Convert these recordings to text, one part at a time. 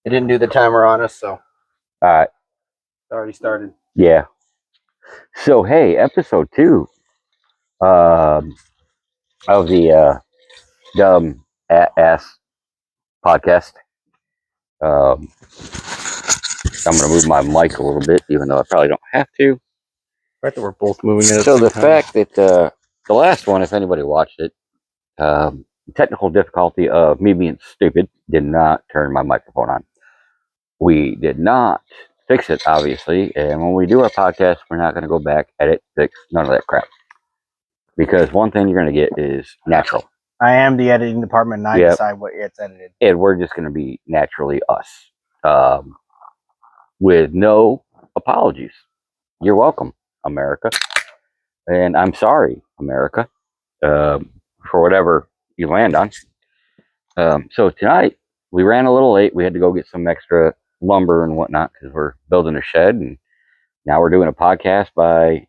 It didn't do the timer on us, so. All right. It already started. Yeah. So, hey, episode 2 of the Dumb Ass podcast. I'm going to move my mic a little bit, even though I probably don't have to. The fact that we're both moving it. So, the fact that the last one, if anybody watched it, technical difficulty of me being stupid did not turn my microphone on. We did not fix it, obviously, and when we do our podcast, we're not going to go back, edit, fix, none of that crap. Because one thing you're going to get is natural. I am the editing department, and I decide what gets edited. And we're just going to be naturally us, with no apologies. You're welcome, America. And I'm sorry, America, for whatever you land on. So tonight, we ran a little late. We had to go get some extra lumber and whatnot because we're building a shed, and now we're doing a podcast by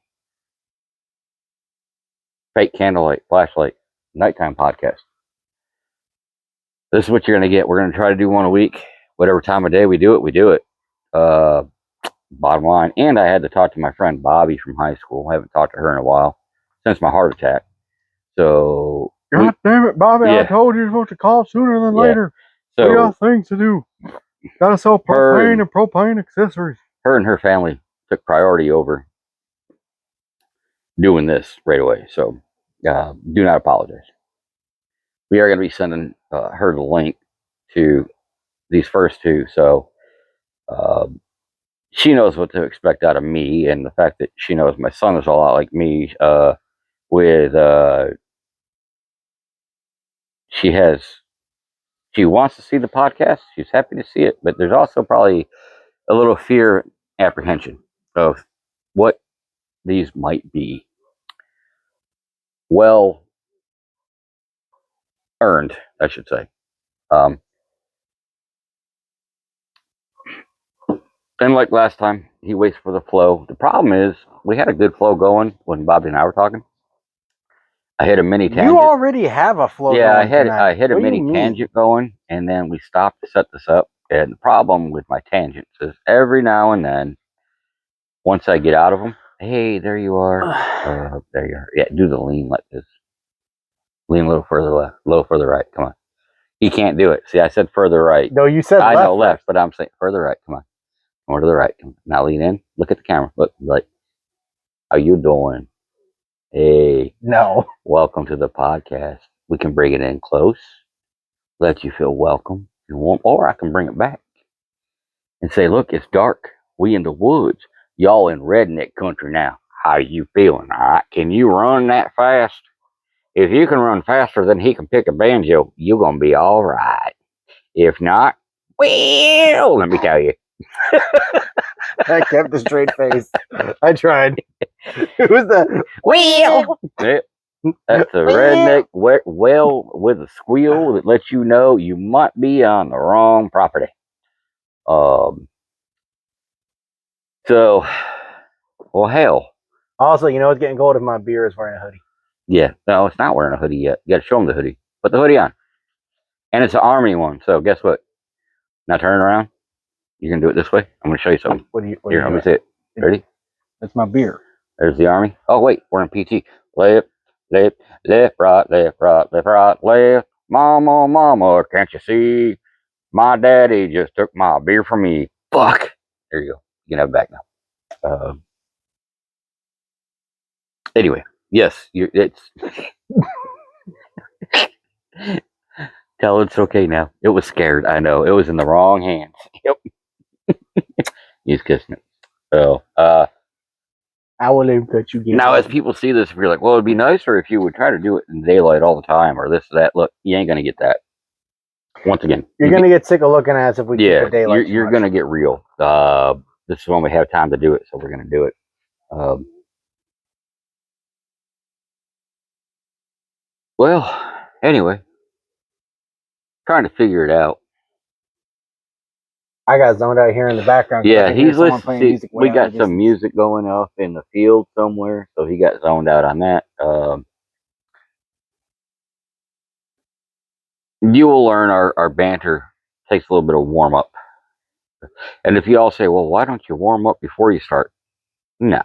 Fake Candlelight, Flashlight, Nighttime Podcast. This is what you're going to get. We're going to try to do one a week. Whatever time of day we do it, we do it. Bottom line. And I had to talk to my friend Bobby from high school. I haven't talked to her in a while since my heart attack. So. God damn it, Bobby. Yeah. I told you you're supposed to call sooner than later. So, we got things to do. Gotta sell propane and propane accessories. Her and her family took priority over doing this right away. So do not apologize. We are going to be sending her the link to these first two. So she knows what to expect out of me. And the fact that she knows my son is a lot like me, she wants to see the podcast. She's happy to see it. But there's also probably a little fear, apprehension of what these might be. Well earned, I should say. And like last time, he waits for the flow. The problem is, we had a good flow going when Bobby and I were talking. I hit a mini tangent. You already have a flow going. I hit a mini tangent going, and then we stopped to set this up. And the problem with my tangents is every now and then, once I get out of them, hey, there you are. There you are. Yeah, do the lean like this. Lean a little further left, a little further right. Come on. He can't do it. See, I said further right. No, you said left. I know left, but I'm saying further right. Come on. More to the right. Now lean in. Look at the camera. Look, like, how you doing? Hey. No. Welcome to the podcast. We can bring it in close, let you feel welcome and warm, or I can bring it back and say, look, it's dark. We in the woods. Y'all in redneck country now. How you feeling? All right. Can you run that fast? If you can run faster than he can pick a banjo, you're going to be all right. If not, well, let me tell you. I kept a straight face. I tried. It was the well. That's a redneck well with a squeal that lets you know you might be on the wrong property. So, well, hell. Also, you know it's getting cold if my beer is wearing a hoodie. Yeah, no, it's not wearing a hoodie yet. You got to show him the hoodie. Put the hoodie on. And it's an army one, so guess what? Now turn around. You can do it this way. I'm going to show you something. Here, let me see it. Ready? That's my beer. There's the army. Oh, wait, we're in PT. Left, right, left, left. Mama, can't you see? My daddy just took my beer from me. Fuck. There you go. You can have it back now. Anyway, yes, it's. Tell it's okay now. It was scared. I know. It was in the wrong hands. Yep. He's kissing it. So, I will even cut you. Now, as people see this, if you're like, well, it'd be nicer if you would try to do it in daylight all the time or this, that. Look, you ain't going to get that. Once again, you're going to get sick of looking at us if we keep the daylight. You're going to get real. This is when we have time to do it, so we're going to do it. Well, anyway, trying to figure it out. I got zoned out here in the background. Yeah, he's listening. We got some music going off in the field somewhere, so he got zoned out on that. You will learn our banter takes a little bit of warm up. And if you all say, well, why don't you warm up before you start? No.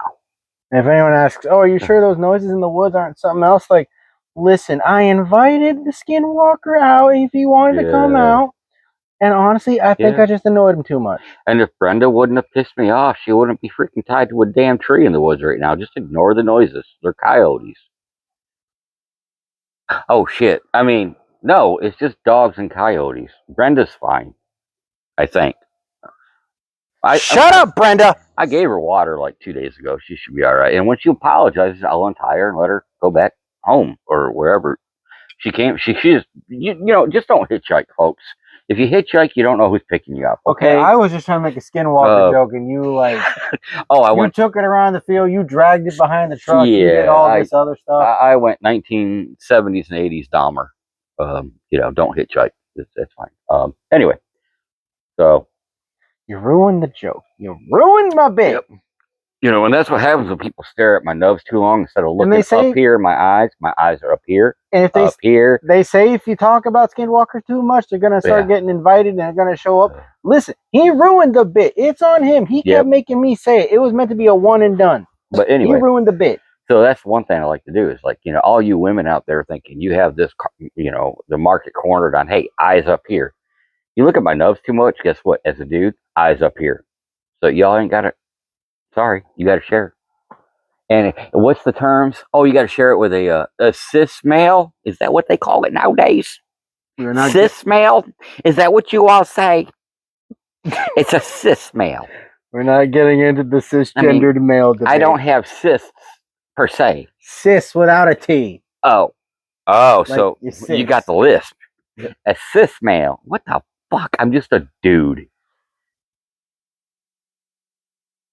And if anyone asks, oh, are you sure those noises in the woods aren't something else? Like, listen, I invited the skinwalker out if he wanted to come out. And honestly, I think I just annoyed him too much. And if Brenda wouldn't have pissed me off, she wouldn't be freaking tied to a damn tree in the woods right now. Just ignore the noises. They're coyotes. Oh, shit. I mean, no, it's just dogs and coyotes. Brenda's fine, I think. Shut up, Brenda! I gave her water like 2 days ago. She should be all right. And when she apologizes, I'll untie her and let her go back home or wherever she came. She's you know, just don't hitchhike, folks. If you hitchhike, you don't know who's picking you up. Okay, I was just trying to make a skinwalker joke, and you you took it around the field, you dragged it behind the truck, you did all this other stuff. I went 1970s and 80s Dahmer. You know, don't hitchhike. That's fine. Anyway, so you ruined the joke. You ruined my bit. Yep. You know, and that's what happens when people stare at my nose too long instead of looking up here. My eyes are up here. And if they say if you talk about skinwalkers too much, they're gonna start getting invited and they're gonna show up. Listen, he ruined the bit. It's on him. He kept making me say it. It was meant to be a one and done. But anyway, he ruined the bit. So that's one thing I like to do is, like, you know, all you women out there thinking you have this, you know, the market cornered on, hey, eyes up here. You look at my nose too much, guess what? As a dude, eyes up here. So y'all ain't got it. Sorry, you got to share. And what's the terms? Oh, you got to share it with a cis male. Is that what they call it nowadays? Cis male? Is that what you all say? It's a cis male. We're not getting into the cisgendered male debate. I don't have cysts per se. Cis without a T. Oh, like, so you got the lisp. A cis male. What the fuck? I'm just a dude.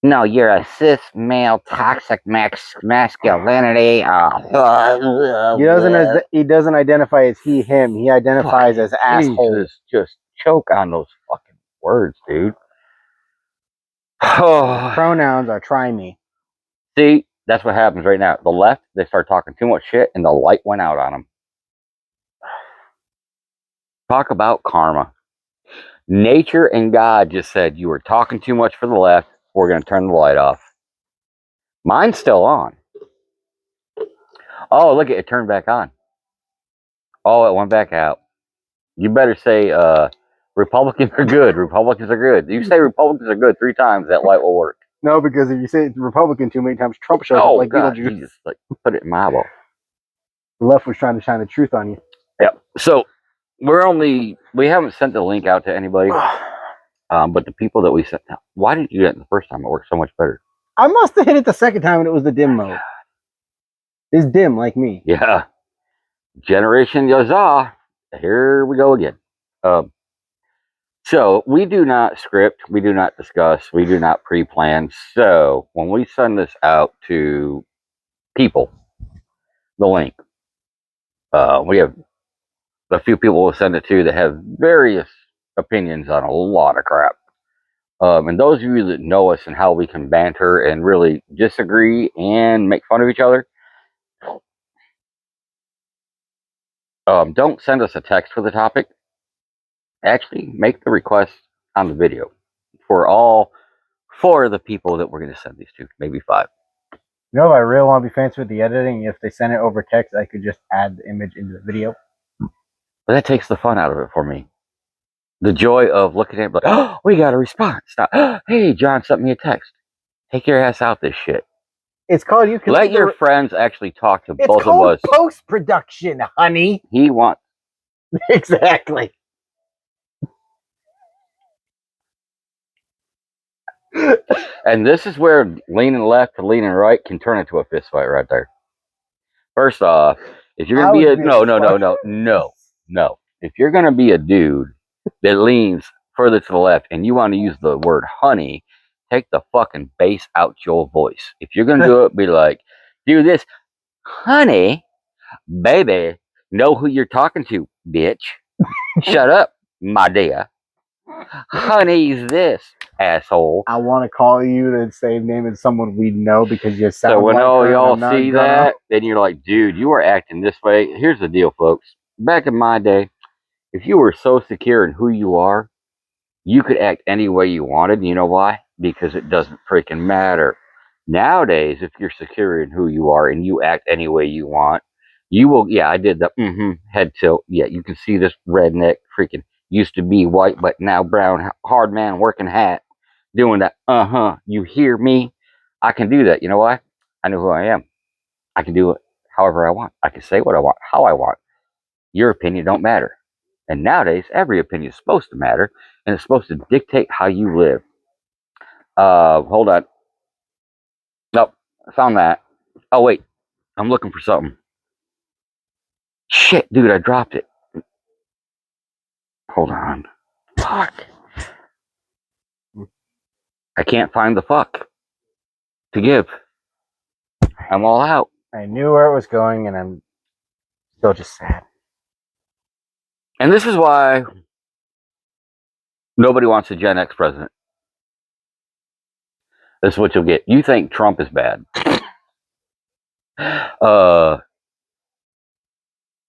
No, you're a cis male, toxic masculinity. He doesn't identify as he, him. He identifies as asshole. Just choke on those fucking words, dude. Pronouns are try me. See, that's what happens right now. The left, they start talking too much shit, and the light went out on them. Talk about karma. Nature and God just said you were talking too much for the left. We're going to turn the light off. Mine's still on. Oh, look, it turned back on. Oh, it went back out. You better say Republicans are good. Republicans are good. You say Republicans are good 3 times, that light will work. No, because if you say Republican too many times, Trump shows up like God, you just like put it in my eyeball. The left was trying to shine the truth on you. Yep. So we haven't sent the link out to anybody. But the people that we sent out, why didn't you do that the first time? It worked so much better. I must have hit it the second time and it was the dim mode. It's dim like me. Yeah. Generation Yaza. Here we go again. So we do not script, we do not discuss, we do not pre-plan. So when we send this out to people, the link, we have a few people we'll send it to that have various opinions on a lot of crap. And those of you that know us and how we can banter and really disagree and make fun of each other, don't send us a text for the topic. Actually, make the request on the video for all 4 of the people that we're going to send these to, maybe 5. You know, if I really want to be fancy with the editing, if they send it over text, I could just add the image into the video. But that takes the fun out of it for me. The joy of looking at it, like, oh, we got a response. Now, hey, John sent me a text. Take your ass out this shit. It's called you can let your friends actually talk to both of us. It's called post-production, honey. He wants exactly. And this is where leaning left to leaning right can turn into a fist fight right there. First off, if you're gonna be a no. If you're gonna be a dude that leans further to the left and you want to use the word honey, take the fucking bass out your voice. If you're gonna do it, be like, do this, honey, baby, know who you're talking to, bitch. Shut up, my dear. Honey's this, asshole. I want to call you the same name as someone we know because you sound so when like all y'all see that, then you're like, dude, you are acting this way. Here's the deal, folks. Back in my day, if you were so secure in who you are, you could act any way you wanted. You know why? Because it doesn't freaking matter. Nowadays, if you're secure in who you are and you act any way you want, you will. Yeah, I did the head tilt. Yeah, you can see this redneck freaking used to be white, but now brown, hard man working hat doing that. You hear me? I can do that. You know why? I know who I am. I can do it however I want. I can say what I want, how I want. Your opinion don't matter. And nowadays, every opinion is supposed to matter, and it's supposed to dictate how you live. Hold on. Nope, I found that. Oh wait, I'm looking for something. Shit, dude, I dropped it. Hold on. Fuck. I can't find the fuck to give. I'm all out. I knew where it was going, and I'm still just sad. And this is why nobody wants a Gen X president. This is what you'll get. You think Trump is bad.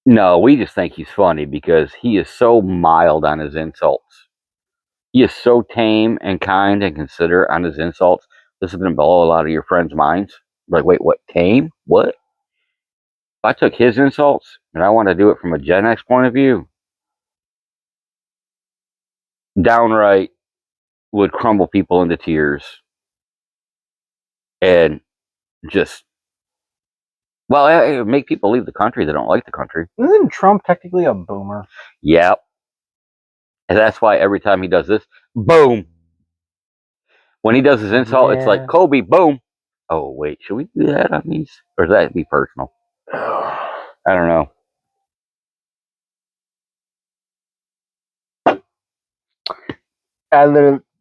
No, we just think he's funny because he is so mild on his insults. He is so tame and kind and considerate on his insults. This has been below a lot of your friends' minds. Like, wait, what? Tame? What? If I took his insults and I want to do it from a Gen X point of view, downright would crumble people into tears and just, well, it would make people leave the country that don't like the country. Isn't Trump technically a boomer? Yep. And that's why every time he does this, boom. When he does his insult, It's like Kobe, boom. Oh, wait, should we do that on these? Or does that be personal? I don't know.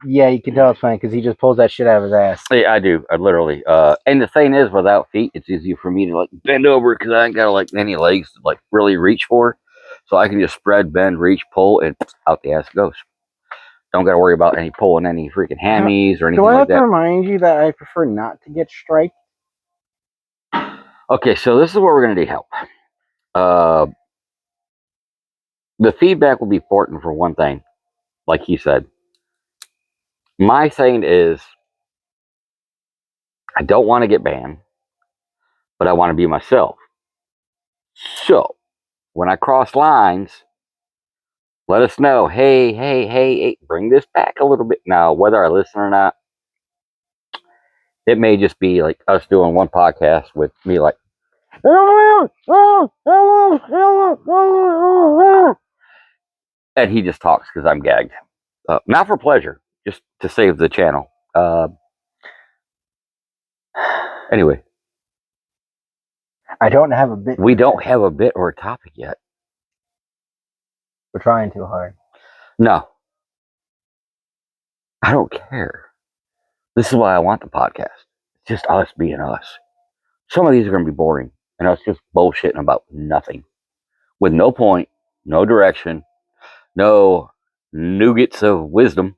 Yeah, you can tell it's funny because he just pulls that shit out of his ass. Yeah, I do. I literally. And the thing is, without feet, it's easier for me to like bend over because I ain't got like any legs to like really reach for. So I can just spread, bend, reach, pull, and out the ass it goes. Don't got to worry about any pulling any freaking hammies or anything like that. Do I have to remind you that I prefer not to get striped? Okay, so this is where we're gonna need help. The feedback will be important for one thing, like he said. My thing is, I don't want to get banned, but I want to be myself. So when I cross lines, let us know. Hey, bring this back a little bit. Now, whether I listen or not, it may just be like us doing one podcast with me like, and he just talks because I'm gagged. Not for pleasure, just to save the channel. Anyway. I don't have a bit. We don't have a bit or a topic yet. We're trying too hard. No. I don't care. This is why I want the podcast. It's just us being us. Some of these are going to be boring, and us just bullshitting about nothing. With no point, no direction, no nuggets of wisdom.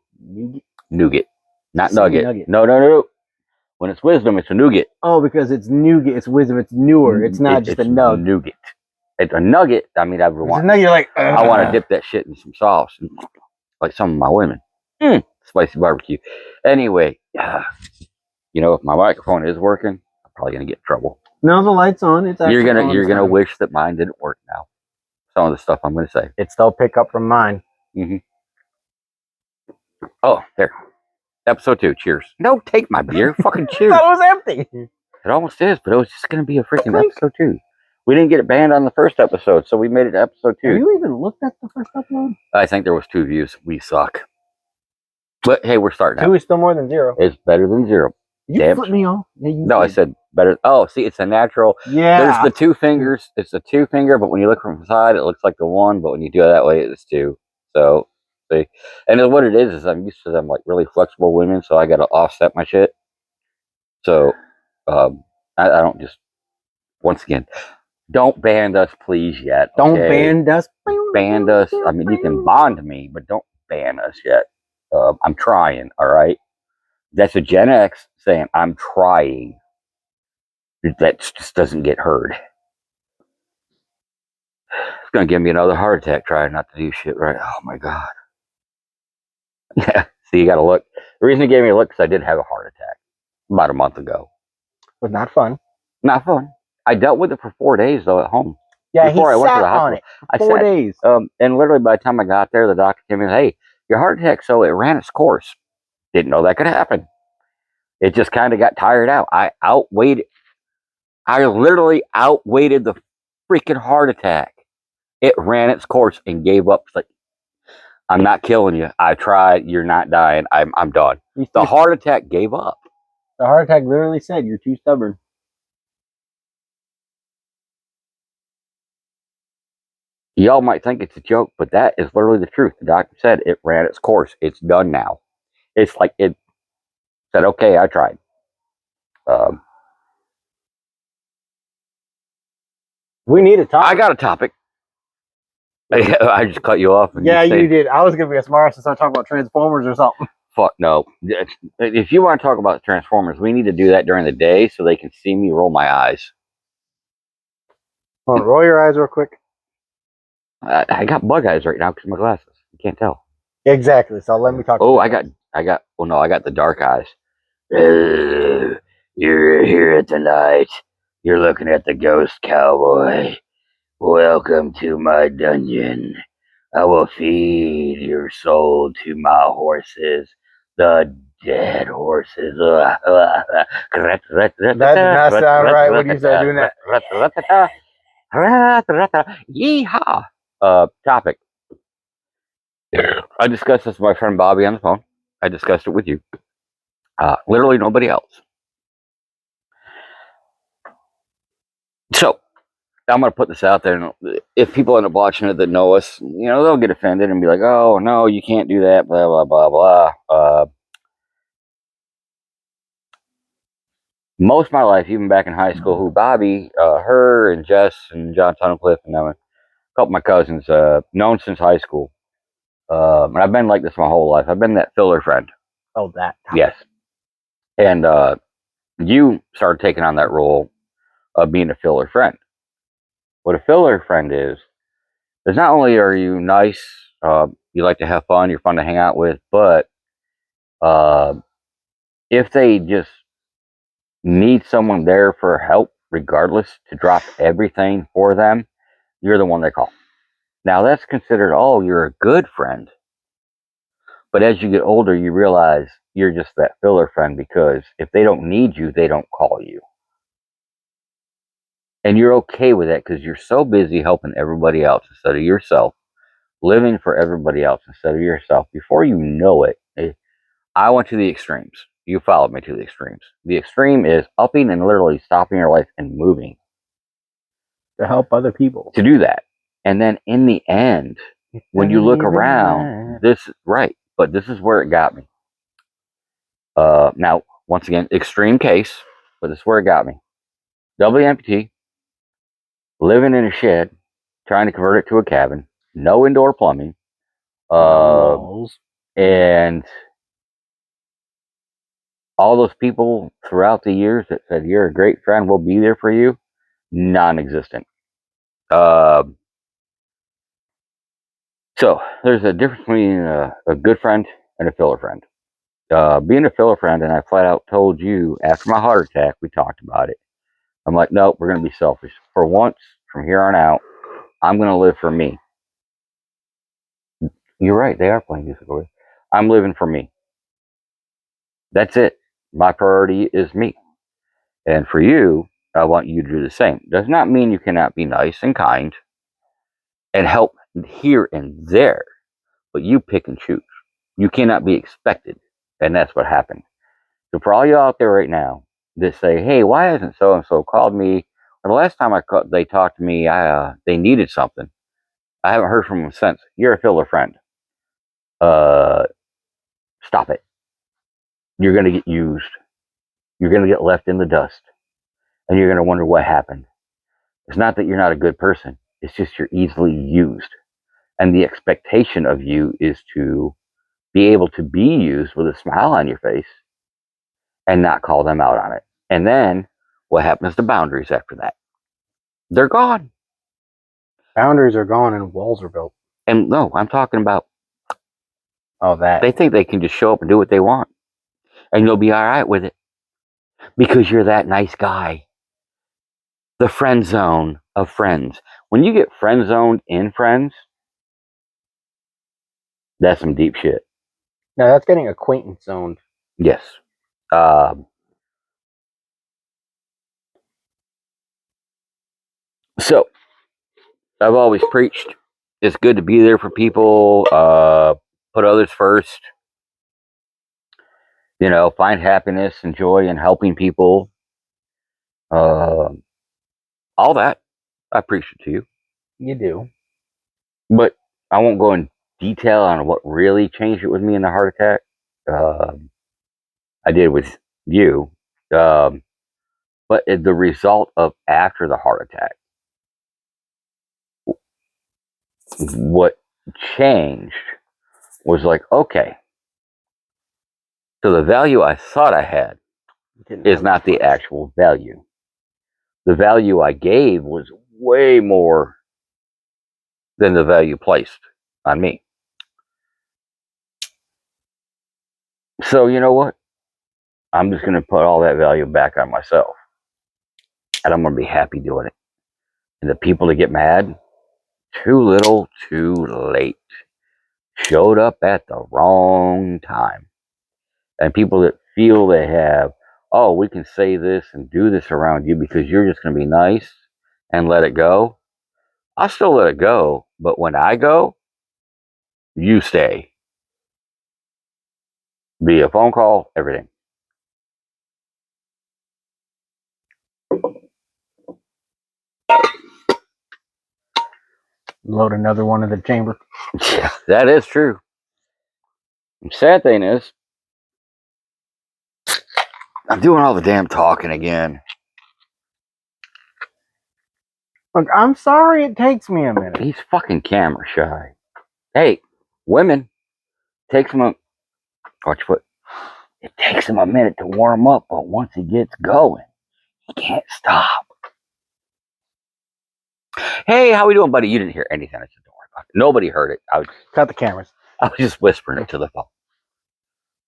Nougat. Not nugget. No. When it's wisdom, it's a nougat. Oh, because it's nougat, it's wisdom, it's newer. It's not just a nug. Nougat. It's a nugget. I mean, I want. You're like, I want to dip that shit in some sauce, like some of my women. Spicy barbecue. Anyway, if my microphone is working, I'm probably gonna get in trouble. No, the light's on. It's you're gonna wish that mine didn't work now. Some of the stuff I'm gonna say. It still pick up from mine. Mm-hmm. Oh, there. Episode 2. Cheers. No, take my beer. Fucking cheers. That was empty. It almost is, but it was just gonna be a freaking episode 2. We didn't get it banned on the first episode, so we made it to episode 2. Have you even looked at the first upload? I think there was 2 views. We suck. But hey, we're starting out. 2 is still more than 0. It's better than 0. Did you flip me off? Yeah, no, I said better. Oh, see, it's a natural. Yeah. There's the 2 fingers. It's a 2 finger, but when you look from the side, it looks like the 1. But when you do it that way, it's 2. So, see. And what it is I'm used to them like really flexible women, so I got to offset my shit. So, I don't just, once again, don't ban us, please, yet. Okay? Don't ban us. Ban us. I mean, you can bond me, but don't ban us yet. I'm trying, all right? That's a Gen X saying, I'm trying. That just doesn't get heard. It's going to give me another heart attack trying not to do shit right. Oh, my God. Yeah. So you got to look. The reason he gave me a look because I did have a heart attack about a month ago. Was not fun. Not fun. I dealt with it for 4 days though at home. Yeah, before I went to the hospital. on it for 4 days. And literally by the time I got there, the doctor came in, hey, your heart attack, so it ran its course. Didn't know that could happen. It just kind of got tired out. I literally outweighted the freaking heart attack. It ran its course and gave up. It's like, I'm not killing you. I tried. You're not dying. I'm done. The heart attack gave up. The heart attack literally said, you're too stubborn. Y'all might think it's a joke, but that is literally the truth. The doctor said it ran its course. It's done now. It's like it said, okay, I tried. We need a topic. I got a topic. I just cut you off. Yeah, you did. I was going to be a smart ass and start talking about Transformers or something. Fuck no. If you want to talk about Transformers, we need to do that during the day so they can see me roll my eyes. Hold on, roll your eyes real quick. I got bug eyes right now because of my glasses. You can't tell. Exactly. So let me talk. Oh, I got the dark eyes. You're here tonight. You're looking at the ghost cowboy. Welcome to my dungeon. I will feed your soul to my horses, the dead horses. That did not sound right when you started doing that. Yeehaw! Topic. I discussed this with my friend Bobby on the phone. I discussed it with you. Literally nobody else. So, I'm going to put this out there. And if people end up watching it that know us, they'll get offended and be like, oh, no, you can't do that, blah, blah, blah, blah. Most of my life, even back in high school, who Bobby, her and Jess and John Tunnicliffe and a couple of my cousins, known since high school. And I've been like this my whole life. I've been that filler friend. Oh, that. Yes. And you started taking on that role of being a filler friend. What a filler friend is not only are you nice, you like to have fun, you're fun to hang out with, but if they just need someone there for help, regardless, to drop everything for them, you're the one they call. Now that's considered, oh, you're a good friend. But as you get older, you realize you're just that filler friend because if they don't need you, they don't call you. And you're okay with that because you're so busy helping everybody else instead of yourself, living for everybody else instead of yourself. Before you know it, I went to the extremes. You followed me to the extremes. The extreme is upping and literally stopping your life and moving. To help other people. To do that. And then in the end, when you look around, this is right. But this is where it got me. Now, once again, extreme case, but this is where it got me. Double amputee, living in a shed, trying to convert it to a cabin, no indoor plumbing, and all those people throughout the years that said, you're a great friend, we'll be there for you, non-existent. So there's a difference between a good friend and a filler friend. Being a filler friend, and I flat out told you after my heart attack, we talked about it. I'm like, nope, we're going to be selfish. For once, from here on out, I'm going to live for me. You're right, they are playing music over there. I'm living for me. That's it. My priority is me. And for you, I want you to do the same. Does not mean you cannot be nice and kind and help here and there, but you pick and choose. You cannot be expected, and that's what happened. So for all you out there right now that say, hey, why hasn't so-and-so called me? Or the last time they talked to me, they needed something. I haven't heard from them since. You're a filler friend. Stop it. You're going to get used. You're going to get left in the dust. And you're going to wonder what happened. It's not that you're not a good person. It's just you're easily used. And the expectation of you is to be able to be used with a smile on your face and not call them out on it. And then what happens to boundaries after that? They're gone. Boundaries are gone and walls are built. And no, I'm talking about Oh, that. They think they can just show up and do what they want. And you'll be all right with it. Because you're that nice guy. The friend zone of friends. When you get friend zoned in friends, that's some deep shit. No, that's getting acquaintance zoned. Yes. So, I've always preached it's good to be there for people, put others first, find happiness and joy in helping people. All that, I preach it to you. You do. But I won't go in detail on what really changed it with me in the heart attack. I did with you. But the result of after the heart attack, what changed was like, okay, so the value I thought I had is not the actual value. The value I gave was way more than the value placed on me. So you know what? I'm just going to put all that value back on myself. And I'm going to be happy doing it. And the people that get mad, too little, too late. Showed up at the wrong time. And people that feel they have, oh, we can say this and do this around you because you're just going to be nice and let it go. I'll still let it go. But when I go, you stay. Via phone call, everything. Load another one in the chamber. Yeah, that is true. The sad thing is, I'm doing all the damn talking again. Look, I'm sorry it takes me a minute. He's fucking camera shy. Hey, women, takes him watch your foot. It takes him a minute to warm up, but once he gets going, he can't stop. Hey, how we doing, buddy? You didn't hear anything. I said, don't worry about it. Nobody heard it. Cut the cameras. I was just whispering it to the phone.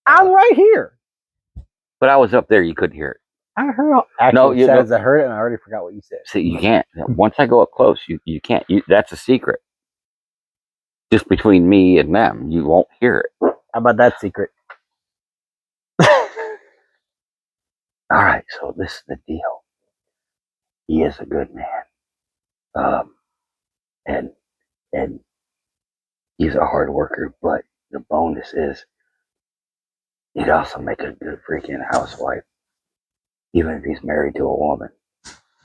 I'm right here. But I was up there. You couldn't hear it. I heard. Actually, I heard it, and I already forgot what you said. See, you can't. Once I go up close, you can't. That's a secret. Just between me and them, you won't hear it. How about that secret? All right, so this is the deal. He is a good man, and he's a hard worker. But the bonus is, he'd also make a good freaking housewife, even if he's married to a woman.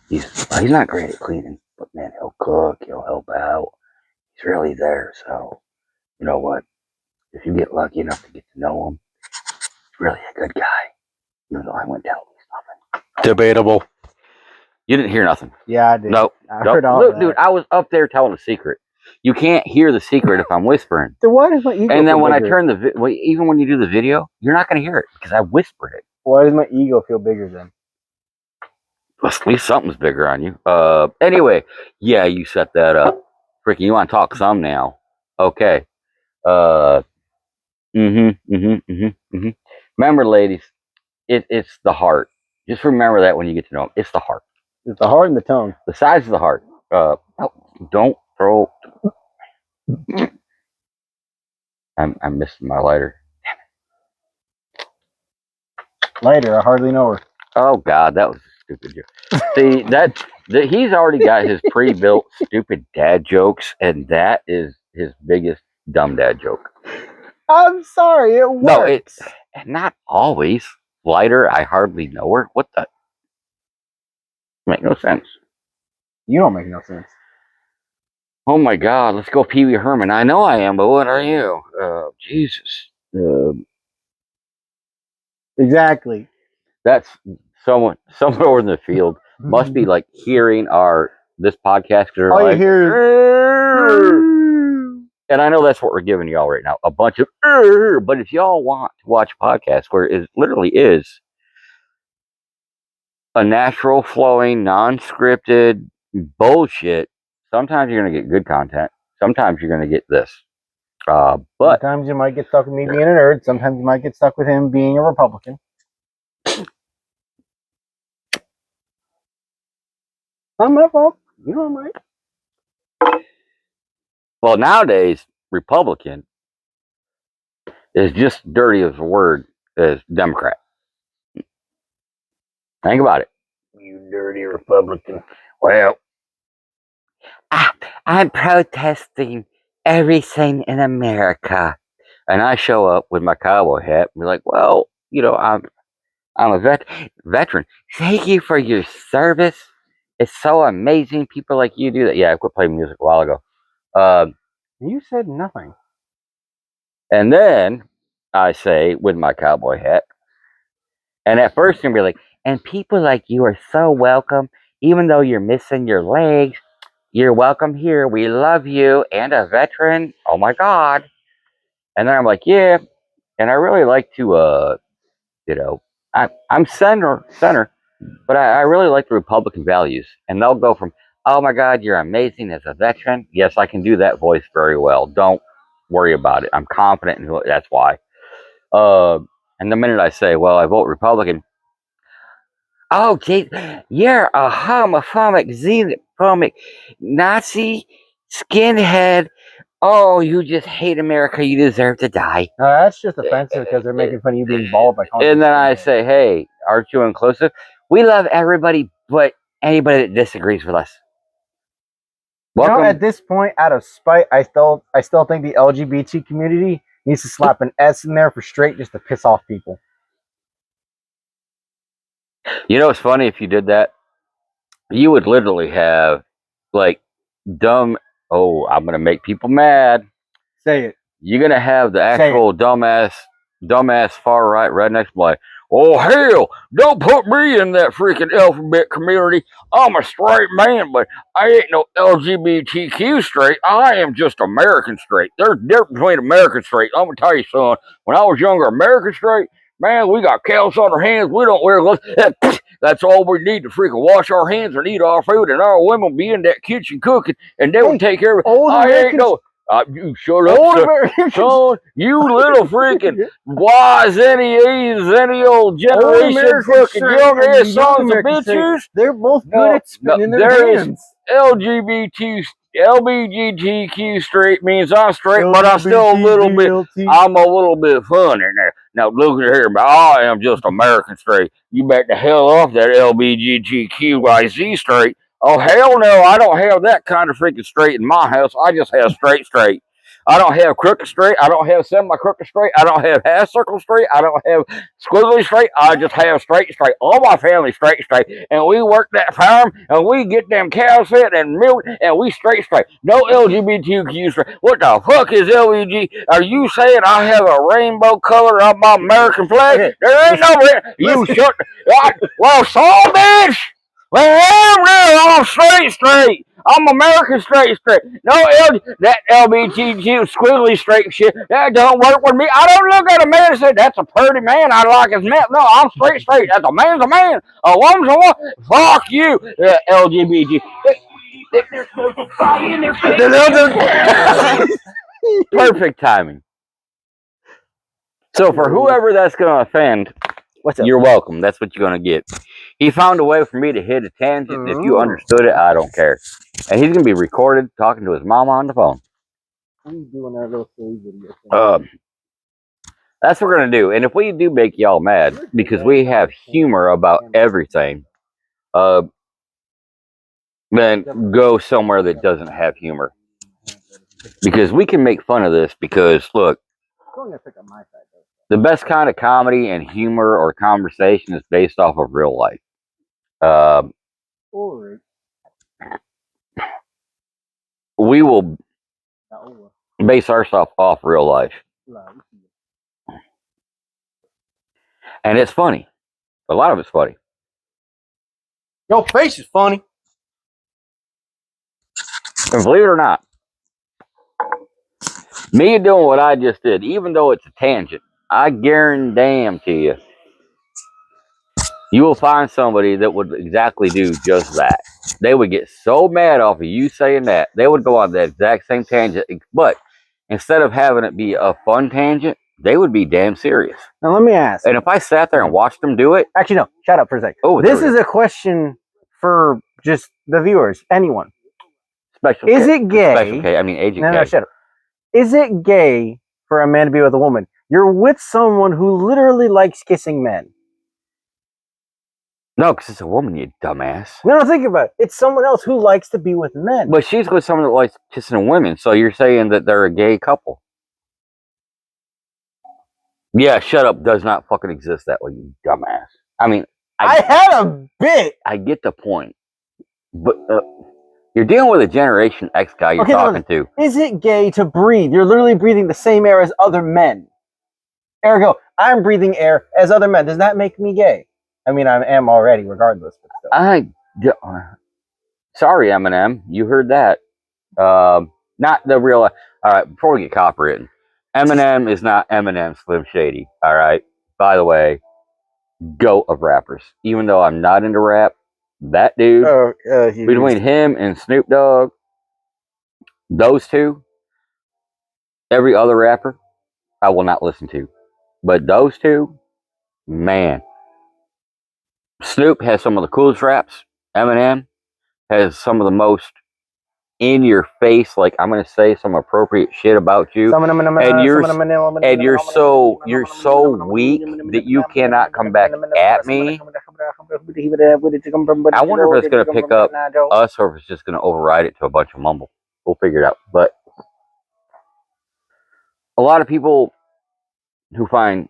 He's not great at cleaning, but man, he'll cook, he'll help out. He's really there. So, you know what? If you get lucky enough to get to know him, he's really a good guy. Even though I wouldn't tell him nothing. Debatable. You didn't hear nothing. Yeah, I did. Nope. I heard all that. Dude, I was up there telling a secret. You can't hear the secret if I'm whispering. So why does my ego? And then feel when bigger? I turn even when you do the video, you're not going to hear it because I whispered it. Why does my ego feel bigger then? At least something's bigger on you. Anyway, yeah, you set that up. Freaking, you want to talk some now? Okay. Remember, ladies, it's the heart. Just remember that when you get to know them, it's the heart. It's the heart and the tongue. The size of the heart. Don't throw. I'm missing my lighter. Lighter, I hardly know her. Oh God, that was a stupid joke. See that he's already got his pre-built stupid dad jokes, and that is his biggest dumb dad joke. I'm sorry, it works. No, it's not always. Lighter, I hardly know her. What the? Make no sense. You don't make no sense. Oh my God, let's go Pee Wee Herman. I know I am, but what are you? Jesus. Exactly. That's someone over in the field must be like hearing this podcast. All you hear is... And I know that's what we're giving y'all right now, a bunch of but if y'all want to watch a podcast where it literally is a natural flowing, non-scripted bullshit, sometimes you're going to get good content. Sometimes you're going to get this. But sometimes you might get stuck with me being a nerd. Sometimes you might get stuck with him being a Republican. Not my fault. You know I'm right. Well, nowadays, Republican is just dirty as a word as Democrat. Think about it. You dirty Republican. Well, I'm protesting everything in America. And I show up with my cowboy hat and be like, well, I'm a veteran. Thank you for your service. It's so amazing. People like you do that. Yeah, I quit playing music a while ago. You said nothing. And then I say, with my cowboy hat, and at first you're going to be like, and people like you are so welcome, even though you're missing your legs. You're welcome here. We love you. And a veteran. Oh my God. And then I'm like, yeah. And I really like to, I'm center, but I really like the Republican values. And they'll go from, oh my God, you're amazing as a veteran. Yes, I can do that voice very well. Don't worry about it. I'm confident in that's why. And the minute I say, well, I vote Republican, oh, geez, you're a homophobic, xenophobic, Nazi, skinhead. Oh, you just hate America. You deserve to die. No, that's just offensive because they're making fun of you being bald by calling. And then I say, hey, aren't you inclusive? We love everybody but anybody that disagrees with us. Welcome. At this point, out of spite, I still think the LGBT community needs to slap an S in there for straight just to piss off people. You know what's funny? If you did that, you would literally have like dumb. Oh, I'm gonna make people mad. Say it. You're gonna have the actual dumbass far right rednecks like, oh hell, don't put me in that freaking alphabet community. I'm a straight man, but I ain't no LGBTQ straight. I am just American straight. There's a difference between American straight. I'm gonna tell you, son. When I was younger, American straight, man, we got cows on our hands. We don't wear gloves. That's all we need to freaking wash our hands and eat our food, and our women will be in that kitchen cooking, and they will take care of it. I ain't no. You shut up, son. You little freaking old generation fucking young ass sons of bitches. They're both good at spinning their hands. LGBTQ straight means I'm straight, but I'm still I'm a little bit fun in there. Now look at here, but I am just American straight. You back the hell off that LGBTQIZ straight. Oh, hell no, I don't have that kind of freaking straight in my house. I just have straight. I don't have crooked straight. I don't have semi-crooked straight. I don't have half circle straight. I don't have squiggly straight. I just have straight. All my family straight. And we work that farm, and we get them cows fed and milk, and we straight. No LGBTQ straight. What the fuck is LGBT? Are you saying I have a rainbow color on my American flag? There ain't no... You shut... Well, son, bitch! Well, I'm straight. I'm American straight. No, that LBGQ squiggly straight shit, that don't work with me. I don't look at a man and say, that's a pretty man, I like his man. No, I'm straight. That's a man's a man. A woman's a woman. Fuck you, LGBT. Perfect timing. So for whoever that's going to offend, you're welcome. That's what you're going to get. He found a way for me to hit a tangent. If you understood it, I don't care. And he's going to be recorded talking to his mama on the phone. He's doing that little silly video. That's what we're going to do. And if we do make y'all mad, because we have humor about everything, then go somewhere that doesn't have humor. Because we can make fun of this because, look, the best kind of comedy and humor or conversation is based off of real life. We will base our stuff off real life. And it's funny. A lot of it's funny. Your face is funny. And believe it or not, me doing what I just did, even though it's a tangent, I guarantee you will find somebody that would exactly do just that. They would get so mad off of you saying that, they would go on that exact same tangent. But instead of having it be a fun tangent, they would be damn serious. Now let me ask. And if I sat there and watched them do it, actually no, shut up for a sec. Oh, this is a question for just the viewers, anyone. Special is K. It gay? Special K. I mean, Agent K. No, shut up. Is it gay for a man to be with a woman? You're with someone who literally likes kissing men. No, because it's a woman, you dumbass. No, think about it. It's someone else who likes to be with men. But she's with someone that likes kissing women, so you're saying that they're a gay couple. Yeah, shut up does not fucking exist that way, you dumbass. I mean, I had a bit. I get the point. But you're dealing with a Generation X guy you're talking to. Is it gay to breathe? You're literally breathing the same air as other men. Ergo, I'm breathing air as other men. Does that make me gay? I mean, I am already, regardless. But sorry, Eminem. You heard that. Not the real... All right, before we get copywritten. Eminem is not Eminem Slim Shady. All right? By the way, GOAT of rappers. Even though I'm not into rap, that dude, between him and Snoop Dogg, those two, every other rapper, I will not listen to. But those two, man. Snoop has some of the coolest raps. Eminem has some of the most in your face, like I'm gonna say some appropriate shit about you, and you're so weak that you cannot come back at me. I wonder if it's gonna pick up us or if it's just gonna override it to a bunch of mumble. We'll figure it out. But a lot of people who find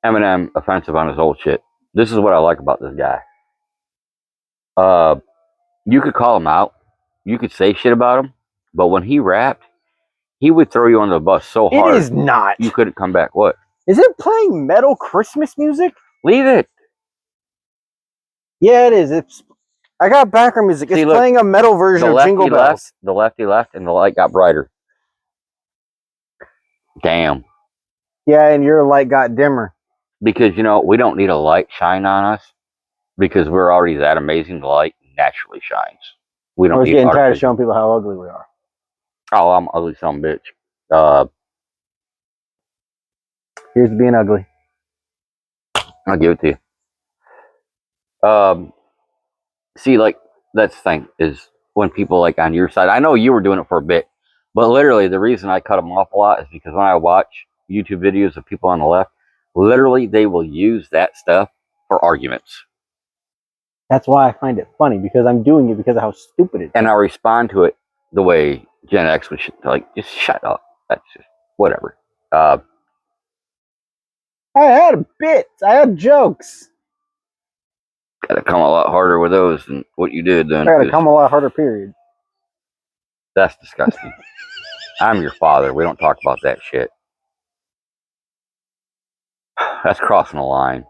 Eminem offensive on his old shit, this is what I like about this guy. You could call him out, you could say shit about him, but when he rapped, he would throw you on the bus so hard. It is not. You couldn't come back. What? Is it playing metal Christmas music? Leave it. Yeah, it is. I got background music. It's playing a metal version of Jingle Bells. The lefty left, and the light got brighter. Damn. Yeah, and your light got dimmer. Because, we don't need a light shine on us. Because we're already that amazing. The light naturally shines. We don't need getting tired of showing people how ugly we are. Oh, I'm ugly son of a bitch. Here's being ugly. I'll give it to you. See, like, that's the thing, is when people, like, on your side, I know you were doing it for a bit, but literally the reason I cut them off a lot is because when I watch YouTube videos of people on the left, literally they will use that stuff for arguments. That's why I find it funny, because I'm doing it because of how stupid it is. And I respond to it the way Gen X would, like, just shut up. That's just, whatever. I had bits. I had jokes. Gotta come a lot harder with those than what you did then. I gotta come a lot harder, period. That's disgusting. I'm your father. We don't talk about that shit. That's crossing the line.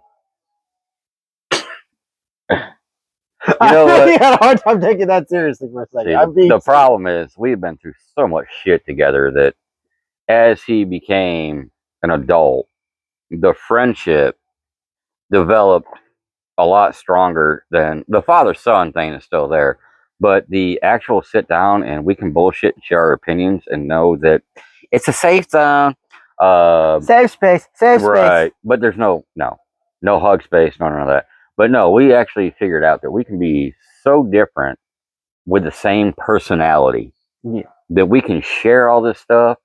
I really had a hard time taking that seriously for a second. See, the problem is we've been through so much shit together that as he became an adult, the friendship developed a lot stronger than the father-son thing is still there. But the actual sit down and we can bullshit and share our opinions and know that it's a safe zone. Safe space. Safe space. Right. But there's no hug space, none of that. But no, we actually figured out that we can be so different with the same personality that we can share all this stuff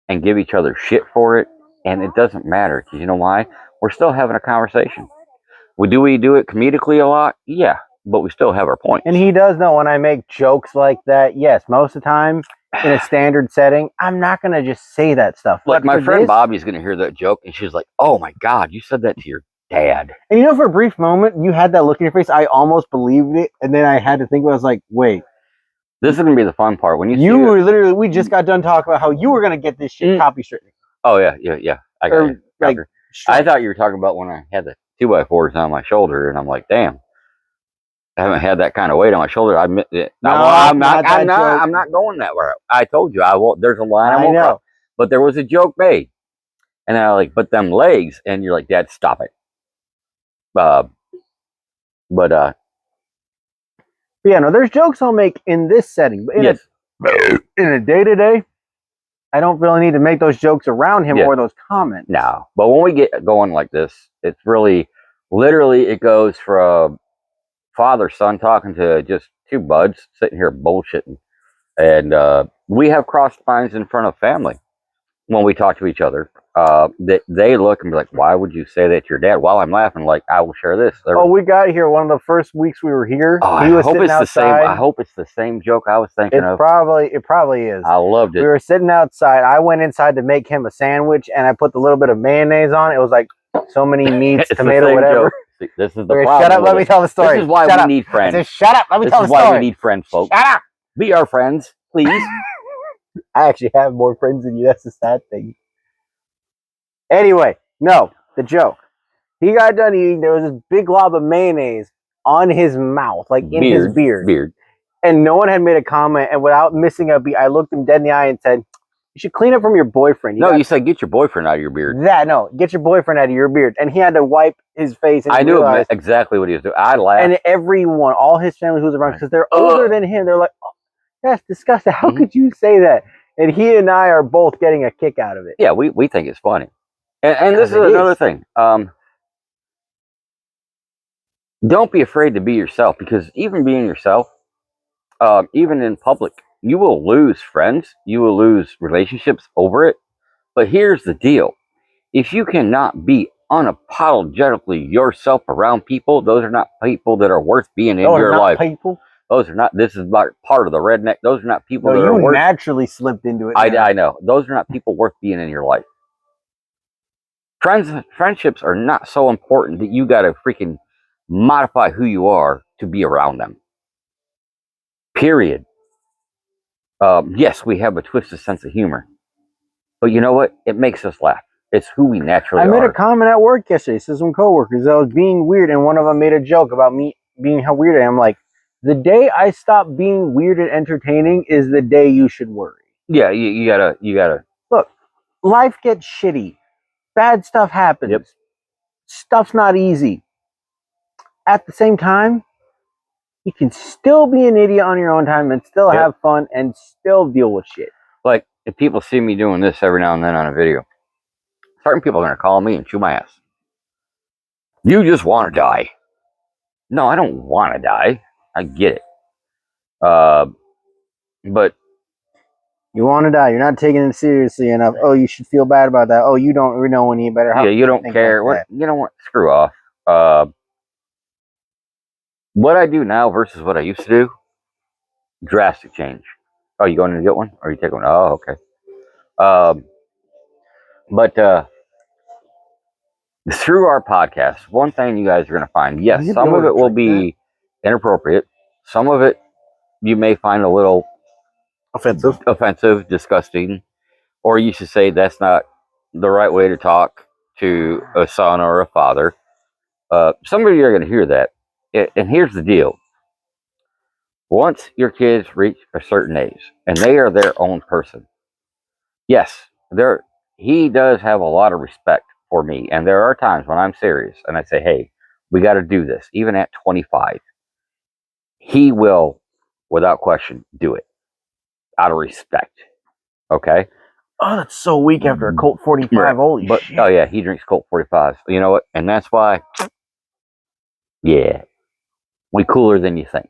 and give each other shit for it. And it doesn't matter. Because you know why? We're still having a conversation. We do it comedically a lot? Yeah. But we still have our points. And he does know when I make jokes like that, yes, most of the time in a standard setting, I'm not going to just say that stuff. Like my friend Bobby's going to hear that joke and she's like, oh my God, you said that to your dad. And for a brief moment, you had that look in your face. I almost believed it. And then I had to think, I was like, wait. This is going to be the fun part. When you were literally, we just got done talking about how you were going to get this shit copy straight. Oh, yeah. I got it. Like, I thought you were talking about when I had the 2x4s on my shoulder, and I'm like, damn, I haven't had that kind of weight on my shoulder. I admit it. No, I'm not going that way. I told you I won't. There's a line I won't cross. But there was a joke made, and I like, but them legs, and you're like, Dad, stop it. Yeah, no, there's jokes I'll make in this setting, but in a day-to-day, I don't really need to make those jokes around him or those comments. No, but when we get going like this, it's really, literally, it goes from father son talking to just two buds sitting here bullshitting, and we have crossed lines in front of family when we talk to each other. They look and be like, "Why would you say that to your dad?" While I'm laughing, like, I will share this. We got here one of the first weeks we were here. He was sitting outside. I hope it's the same joke I was thinking of. It probably is. I loved it. We were sitting outside. I went inside to make him a sandwich, and I put the little bit of mayonnaise on it. It was like so many meats, tomato, whatever. See, this is the problem. Shut up. Let me tell the story. This is why we need friends. Said, shut up. Let me tell the story. This is why we need friends, folks. Shut up. Be our friends, please. I actually have more friends than you. That's the sad thing. Anyway, no, the joke. He got done eating. There was this big glob of mayonnaise on his mouth, like in his beard. And no one had made a comment. And without missing a beat, I looked him dead in the eye and said, "You should clean up from your boyfriend." You said, "Get your boyfriend out of your beard." Get your boyfriend out of your beard. And he had to wipe his face. And I knew exactly what he was doing. I laughed. And everyone, all his family who was around, because they're older than him, they're like, "Oh, that's disgusting. How could you say that?" And he and I are both getting a kick out of it. Yeah, we think it's funny. And this is another thing. Don't be afraid to be yourself, because even being yourself, even in public, you will lose friends, you will lose relationships over it. But here's the deal. If you cannot be unapologetically yourself around people, those are not people that are worth being in your life. Those are not, this is part of the redneck. Those are not people that are worth. You naturally slipped into it. I know. Those are not people worth being in your life. Friendships are not so important that you got to freaking modify who you are to be around them. Period. Yes, we have a twisted sense of humor, but you know what? It makes us laugh. It's who we naturally are. I made a comment at work yesterday. Says some coworkers, I was being weird, and one of them made a joke about me being how weird I am. Like, the day I stop being weird and entertaining is the day you should worry. Yeah, you gotta look. Life gets shitty. Bad stuff happens. Yep. Stuff's not easy. At the same time, you can still be an idiot on your own time and still have fun and still deal with shit. Like, if people see me doing this every now and then on a video, certain people are going to call me and chew my ass. You just want to die. No, I don't want to die. I get it. But you want to die. You're not taking it seriously enough. Oh, you should feel bad about that. Oh, you don't know any better. Yeah, you don't care. Like you know what? Screw off. What I do now versus what I used to do, drastic change. Oh, you going to get one? Or you take one? Oh, okay. But through our podcast, one thing you guys are going to find, yes, some of it will be inappropriate. Some of it you may find a little offensive, disgusting, or you should say that's not the right way to talk to a son or a father. Some of you are going to hear that. And here's the deal. Once your kids reach a certain age and they are their own person, yes, he does have a lot of respect for me. And there are times when I'm serious and I say, hey, we got to do this. Even at 25, he will, without question, do it out of respect. Okay? Oh, that's so weak after a Colt 45. Right. Holy shit. Oh, yeah, he drinks Colt 45s. You know what? And that's why, yeah, we cooler than you think.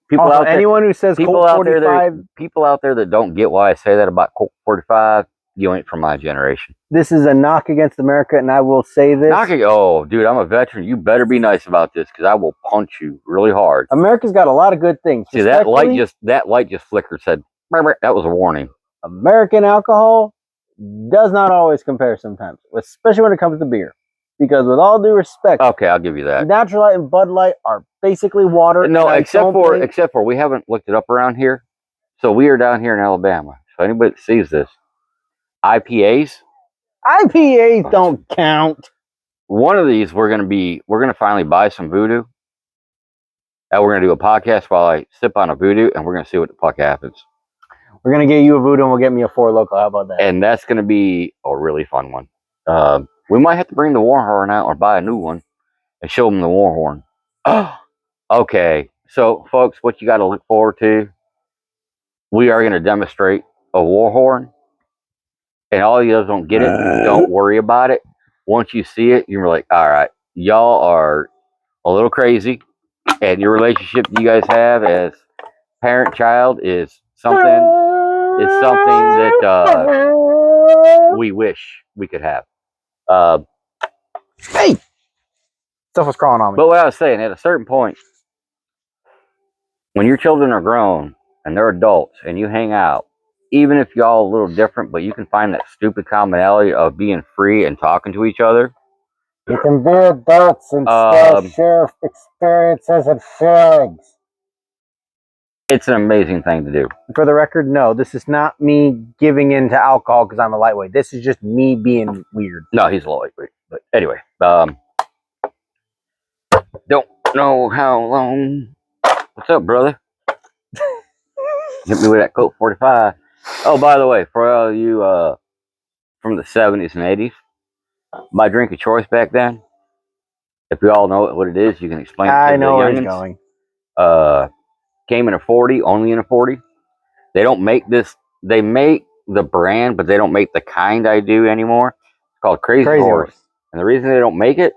People out there, anyone who says Colt 45, people out there that don't get why I say that about Colt 45, you ain't from my generation. This is a knock against America, and I will say this. Oh, dude, I'm a veteran. You better be nice about this, because I will punch you really hard. America's got a lot of good things. See, that light just flickered. Said that was a warning. American alcohol does not always compare sometimes, especially when it comes to beer. Because with all due respect, okay, I'll give you that. Natural Light and Bud Light are basically water. No, except for we haven't looked it up around here. So we are down here in Alabama. So anybody that sees this, IPAs don't count. One of these we're gonna finally buy some Voodoo, and we're gonna do a podcast while I sip on a Voodoo, and we're gonna see what the fuck happens. We're gonna get you a Voodoo, and we'll get me a 4 Local. How about that? And that's gonna be a really fun one. We might have to bring the war horn out or buy a new one and show them the war horn. Okay, so folks, what you got to look forward to, we are going to demonstrate a war horn and all you guys don't get it, don't worry about it. Once you see it, you're like, all right, y'all are a little crazy, and your relationship you guys have as parent-child is something that we wish we could have. Hey! Stuff was crawling on me. But what I was saying, at a certain point, when your children are grown and they're adults and you hang out, even if y'all a little different, but you can find that stupid commonality of being free and talking to each other. You can be adults and still share experiences and feelings. It's an amazing thing to do. For the record, no, this is not me giving in to alcohol because I'm a lightweight. This is just me being weird. No, he's a lightweight. But anyway, don't know how long. What's up, brother? Hit me with that Colt 45. Oh, by the way, for all you from the 70s and 80s, my drink of choice back then, if you all know what it is, you can explain it to I know the where he's youngins. going. Came in a 40, only in a 40. They don't make this. They make the brand, but they don't make the kind I do anymore. It's called Crazy Horse. And the reason they don't make it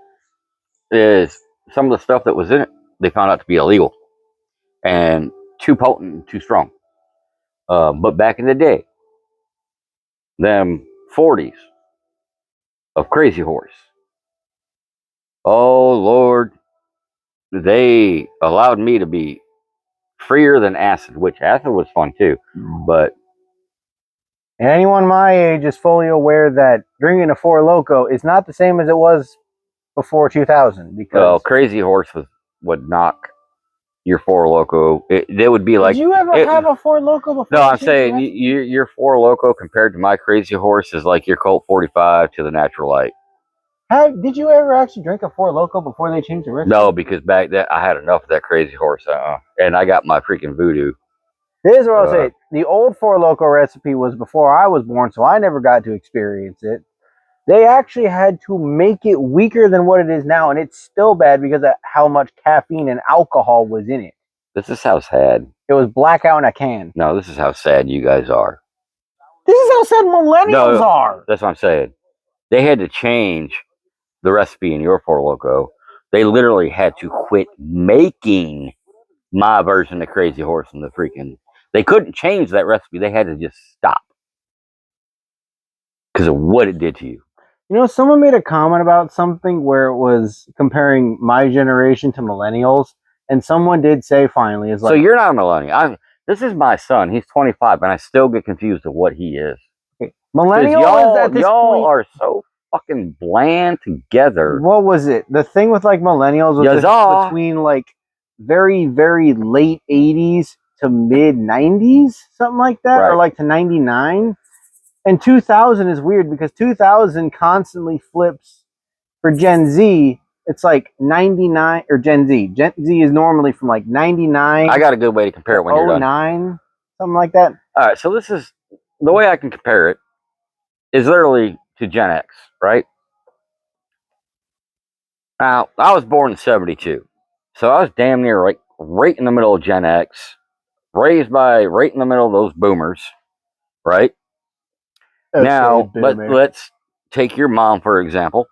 is some of the stuff that was in it, they found out to be illegal and too potent and too strong. But back in the day, them 40s of Crazy Horse, oh Lord, they allowed me to be freer than acid, which acid was fun too. But and anyone my age is fully aware that drinking a Four Loko is not the same as it was before 2000. Because Crazy Horse would knock your Four Loko. They would be like. Did you ever have a Four Loko before? No, I'm saying your Four Loko compared to my Crazy Horse is like your Colt 45 to the Natural Light. Did you ever actually drink a Four Loko before they changed the recipe? No, because back then I had enough of that Crazy Horse, and I got my freaking voodoo. This is what I'll say. The old Four Loko recipe was before I was born, so I never got to experience it. They actually had to make it weaker than what it is now, and it's still bad because of how much caffeine and alcohol was in it. This is how sad. It was blackout in a can. No, this is how sad you guys are. This is how sad millennials are. That's what I'm saying. They had to change the recipe in your Four Loko. They literally had to quit making my version of Crazy Horse and the freaking. They couldn't change that recipe. They had to just stop because of what it did to you. You know, someone made a comment about something where it was comparing my generation to millennials, and someone did say finally, is like, so you're not a millennial. This is my son. He's 25, and I still get confused of what he is. Millennial is at this y'all point, are so fucking bland together. What was it? The thing with like millennials was between like very, very late 80s to mid 90s, something like that, or like to 99. And 2000 is weird because 2000 constantly flips for Gen Z. It's like 99 or Gen Z. Gen Z is normally from like 99. I got a good way to compare it when you're done. 09, something like that. All right, so this is the way I can compare it is literally to Gen X, right? Now, I was born in 72. So I was damn near like right in the middle of Gen X, raised by right in the middle of those boomers, right? Okay, now, let's take your mom, for example.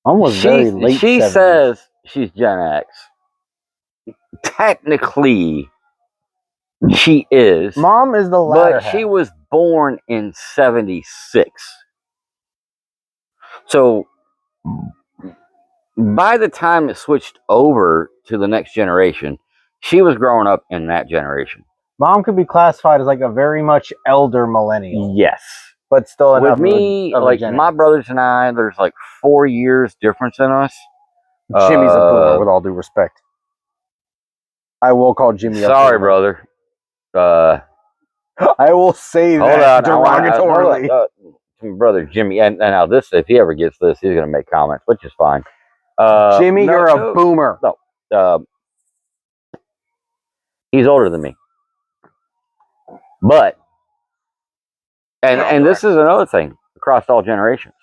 Mom was very late. She says she's Gen X. Technically, she is. Mom is the latter But she was born in 76. So by the time it switched over to the next generation, she was growing up in that generation. Mom could be classified as like a very much elder millennial. Yes. But still enough with me, like my brothers and I, there's like 4 years difference in us. Jimmy's a boomer, with all due respect. I will call Jimmy a boomer. Sorry, brother. I will say that derogatorily. Brother Jimmy, and now this, if he ever gets this, he's going to make comments, which is fine. Jimmy, you're a boomer. No, he's older than me. But, and this is another thing across all generations.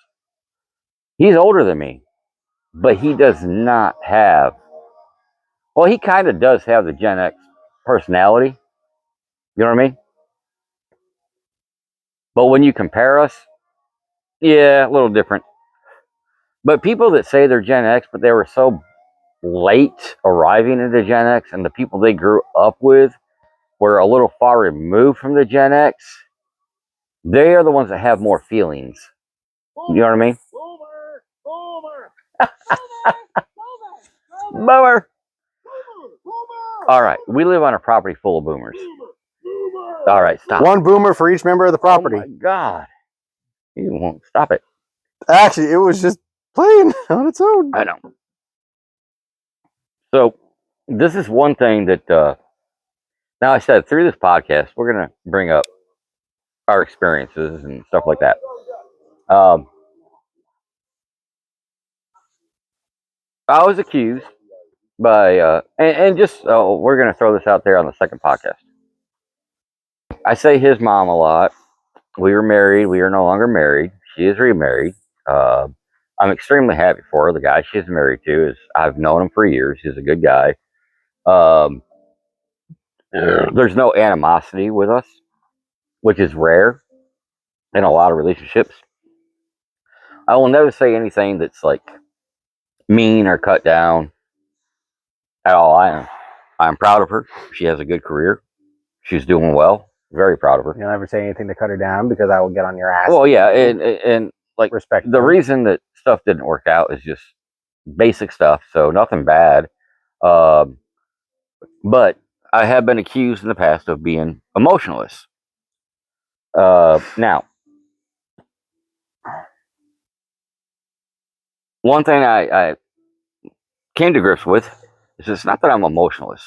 He's older than me, but he does not have, well, he kind of does have the Gen X personality. You know what I mean? But when you compare us, yeah, a little different. But people that say they're Gen X, but they were so late arriving into Gen X, and the people they grew up with were a little far removed from the Gen X, they are the ones that have more feelings. You know what I mean? Boomer. All right, we live on a property full of boomers. All right, stop. One boomer for each member of the property. Oh my God. You won't stop it. Actually, it was just playing on its own. I know. So, this is one thing that, now I said, through this podcast, we're going to bring up our experiences and stuff like that. I was accused by, and just, we're going to throw this out there on the second podcast. I say his mom a lot. We were married. We are no longer married. She is remarried. I'm extremely happy for her. The guy she's married to I've known him for years. He's a good guy. There's no animosity with us, which is rare in a lot of relationships. I will never say anything that's like mean or cut down at all. I'm proud of her. She has a good career. She's doing well. Very proud of her. You'll never say anything to cut her down because I will get on your ass. Well, yeah, and like respect. The reason that stuff didn't work out is just basic stuff, so nothing bad. But I have been accused in the past of being emotionless. Now, one thing I came to grips with is it's not that I'm emotionless.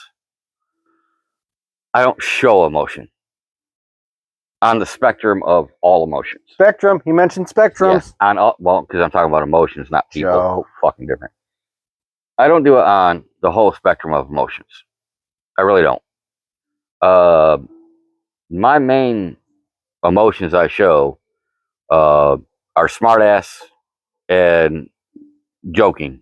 I don't show emotion on the spectrum of all emotions. Spectrum. He mentioned spectrums. Yeah, well, because I'm talking about emotions, not people. Joe. Fucking different. I don't do it on the whole spectrum of emotions. I really don't. My main emotions I show are smartass and joking.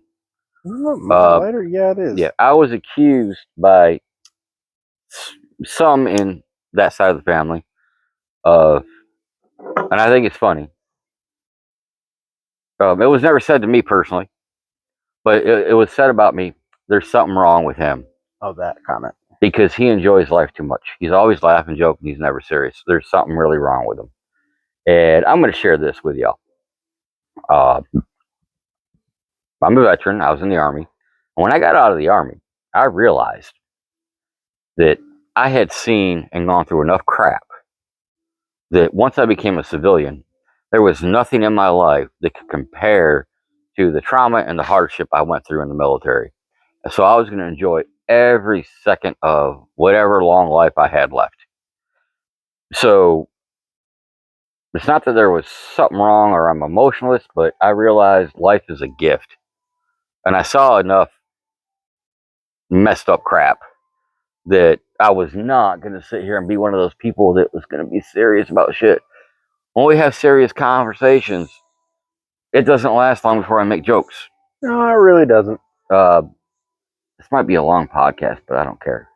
Lighter? Yeah, it is. Yeah, I was accused by some in that side of the family of, and I think it's funny. It was never said to me personally, but it was said about me. There's something wrong with him. Oh, that comment. Because he enjoys life too much. He's always laughing, joking. He's never serious. There's something really wrong with him. And I'm going to share this with y'all. I'm a veteran. I was in the Army. And when I got out of the Army, I realized that I had seen and gone through enough crap that once I became a civilian, there was nothing in my life that could compare to the trauma and the hardship I went through in the military. So I was going to enjoy every second of whatever long life I had left. So it's not that there was something wrong or I'm emotionless, but I realized life is a gift. And I saw enough messed up crap that I was not going to sit here and be one of those people that was going to be serious about shit. When we have serious conversations, it doesn't last long before I make jokes. No, it really doesn't. This might be a long podcast, but I don't care.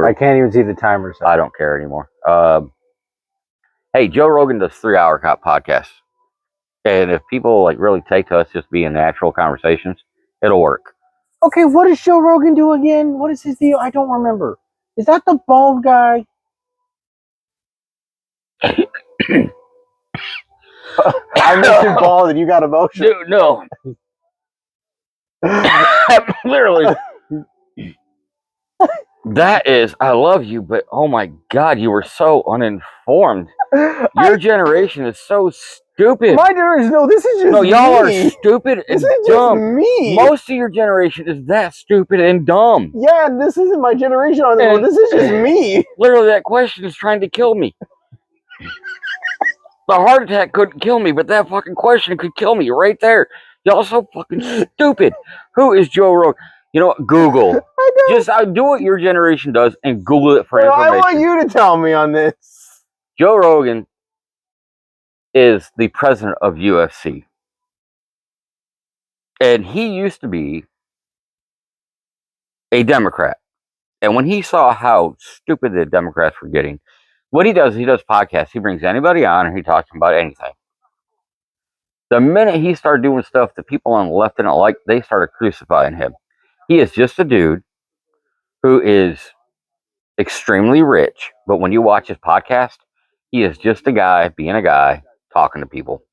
I can't even see the timer. So. I don't care anymore. Hey, Joe Rogan does 3-hour podcasts. And if people like really take to us just being natural conversations, it'll work. Okay, what does Joe Rogan do again? What is his deal? I don't remember. Is that the bald guy? I mentioned bald and you got emotional. Dude, no. Literally. That is, I love you, but oh my God, you were so uninformed. Your generation is so stupid. My generation, no, this is just no, y'all me. are stupid and this is dumb. Just me. Most of your generation is that stupid and dumb. Yeah, this isn't my generation on the road. This is just me. Literally, that question is trying to kill me. The heart attack couldn't kill me, but that fucking question could kill me right there. Y'all so fucking stupid. Who is Joe Rogan? You know what? Google. Just do what your generation does and Google it for information. I want you to tell me on this. Joe Rogan is the president of UFC. And he used to be a Democrat. And when he saw how stupid the Democrats were getting, what he does podcasts. He brings anybody on and he talks about anything. The minute he started doing stuff that people on the left didn't like, they started crucifying him. He is just a dude who is extremely rich, but when you watch his podcast, he is just a guy being a guy talking to people.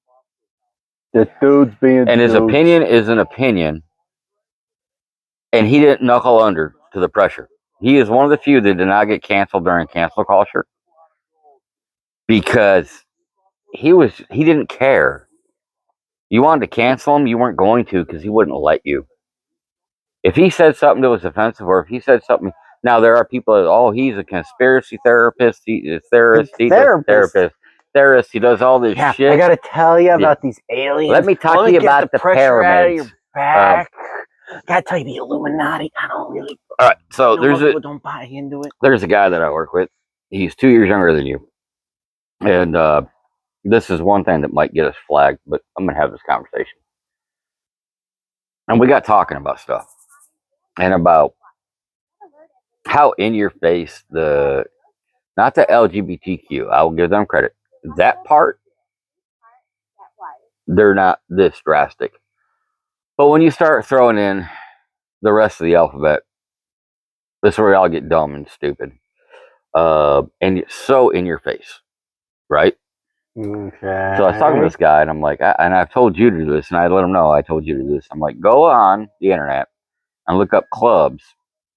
The dude's being and his opinion is an opinion, and he didn't knuckle under to the pressure. He is one of the few that did not get canceled during cancel culture because he didn't care. You wanted to cancel him, you weren't going to because he wouldn't let you. If he said something that was offensive, or if he said something, now there are people that, he's a conspiracy therapist, he's a theorist, he does all this shit. I gotta tell you about these aliens. Let me talk to you about the pyramids. Back. Gotta tell you the Illuminati. I don't really. All right, so people don't buy into it. There's a guy that I work with. He's 2 years younger than you, and this is one thing that might get us flagged, but I'm gonna have this conversation. And we got talking about stuff, and about how in your face not the LGBTQ. I will give them credit. That part, they're not this drastic. But when you start throwing in the rest of the alphabet, this is where y'all get dumb and stupid. And it's so in your face, right? Okay. So I was talking to this guy, and I'm like, and I've told you to do this, and I let him know I told you to do this. I'm like, go on the internet and look up clubs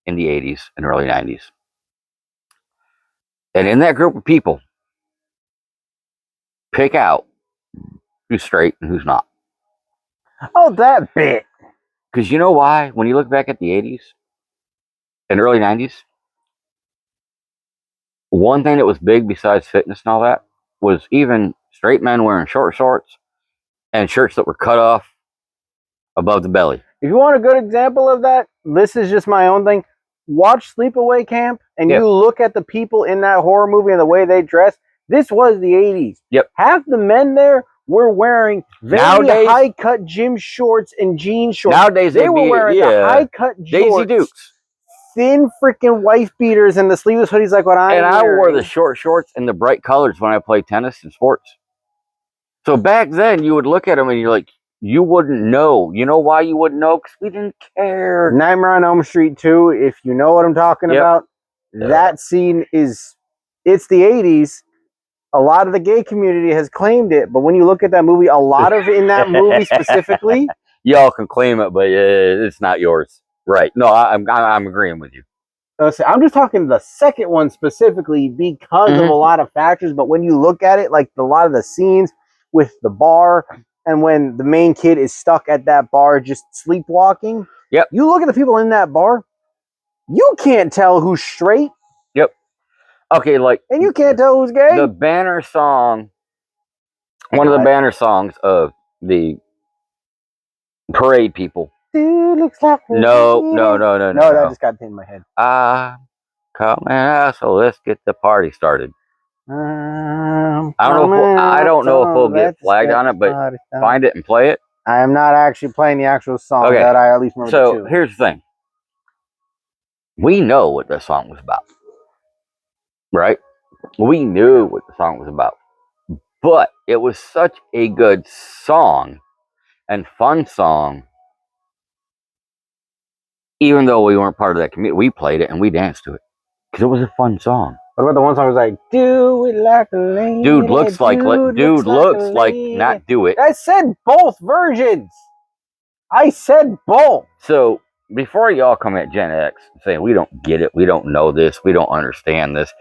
in the 80s and early 90s. And in that group of people, pick out who's straight and who's not. Oh, that bit. Because you know why? When you look back at the 80s and early 90s, one thing that was big besides fitness and all that was even straight men wearing short shorts and shirts that were cut off above the belly. If you want a good example of that, this is just my own thing. Watch Sleepaway Camp, and you look at the people in that horror movie and the way they dress. This was the 80s. Yep. Half the men there were wearing very high-cut gym shorts and jean shorts. Nowadays, they were wearing the high-cut Daisy Dukes. Thin freaking wife beaters and the sleeveless hoodies like what I'm wearing. And I wore the short shorts and the bright colors when I played tennis and sports. So back then, you would look at them and you're like, you wouldn't know. You know why you wouldn't know? Because we didn't care. Nightmare on Elm Street 2, if you know what I'm talking about, that scene it's the 80s. A lot of the gay community has claimed it, but when you look at that movie, a lot of in that movie specifically, y'all can claim it, but it's not yours. Right. No, I'm agreeing with you. I'm just talking the second one specifically because of a lot of factors, but when you look at it, like a lot of the scenes with the bar and when the main kid is stuck at that bar just sleepwalking, you look at the people in that bar, you can't tell who's straight. Yep. Okay, and you can't tell who's gay. The banner song, one of the banner songs of the parade people. Dude looks like No, that just got in my head. Come on, so let's get the party started. I don't know if we'll get flagged on it, but find it and play it. I am not actually playing the actual song that I at least remember. So here's the thing. We know what the song was about, right? We knew what the song was about, but it was such a good song and fun song. Even though we weren't part of that community, we played it and we danced to it because it was a fun song. What about the one song that was like, do it like a lady? Dude looks like not do it. I said both versions. I said both. So before y'all come at Gen X saying we don't get it, we don't know this, we don't understand this,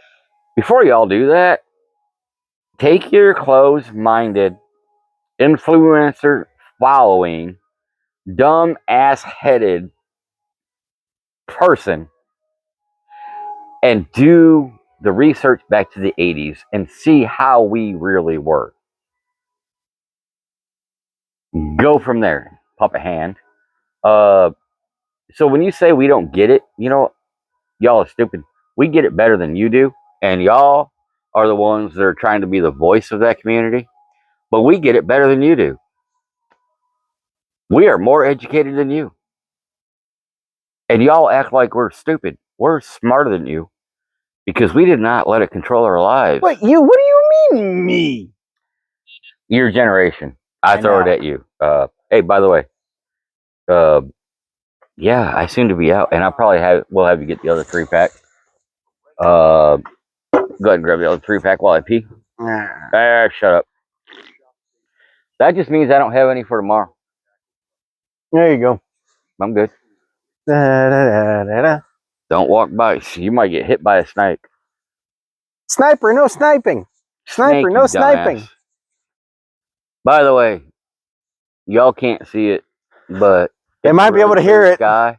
before y'all do that, take your closed-minded, influencer following, dumb ass-headed person and do the research back to the 80s and see how we really were. Go from there, puppet hand. So when you say we don't get it, y'all are stupid. We get it better than you do, and y'all are the ones that are trying to be the voice of that community, but we get it better than you do. We are more educated than you, and y'all act like we're stupid. We're smarter than you, Because we did not let it control our lives. Wait, you? What do you mean, me? Your generation. I throw it know. at you. Hey, by the way, yeah, I seem to be out, and I probably will have you get the other 3-pack. Go ahead and grab the other 3-pack while I pee. Shut up. That just means I don't have any for tomorrow. There you go. I'm good. Da, da, da, da. Don't walk by. You might get hit by a snipe. Sniper, no sniping. Sniper, Snake, no you sniping. dumbass. By the way, y'all can't see it, but they might be able to hear it. Sky,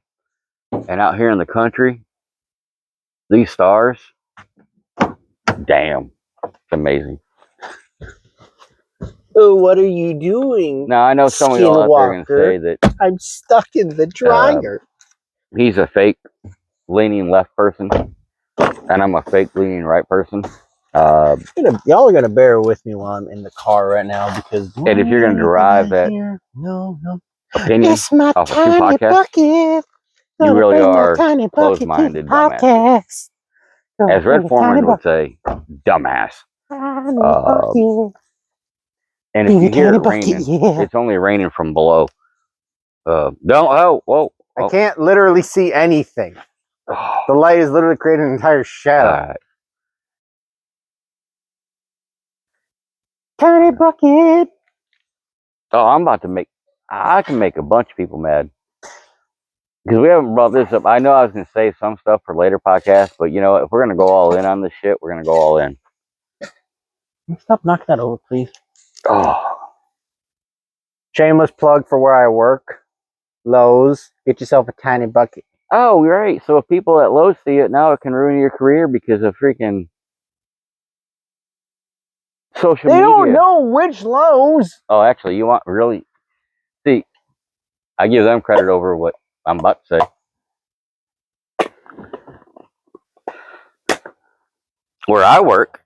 and out here in the country, these stars, damn, it's amazing. Oh, what are you doing? Now I know some of y'all out there are going to say that I'm stuck in the dryer. He's a fake leaning left person, and I'm a fake leaning right person. Y'all are gonna bear with me while I'm in the car right now because. And if you're going to derive that opinion off of 2 podcasts, you really are closed-minded dumbass. As Red Foreman would say, dumbass. And if you hear it raining, it's only raining from below. Whoa. I can't literally see anything. The light is literally creating an entire shadow. Tiny bucket. Oh, I can make a bunch of people mad. Because we haven't brought this up. I know I was going to save some stuff for later podcasts, but you know what? If we're going to go all in on this shit, we're going to go all in. Stop knocking that over, please. Oh. Shameless plug for where I work. Lowe's. Get yourself a tiny bucket. Oh, right. So if people at Lowe's see it, now it can ruin your career because of freaking social media. They don't know which Lowe's. Oh, actually, you want really... See, I give them credit over what I'm about to say. Where I work...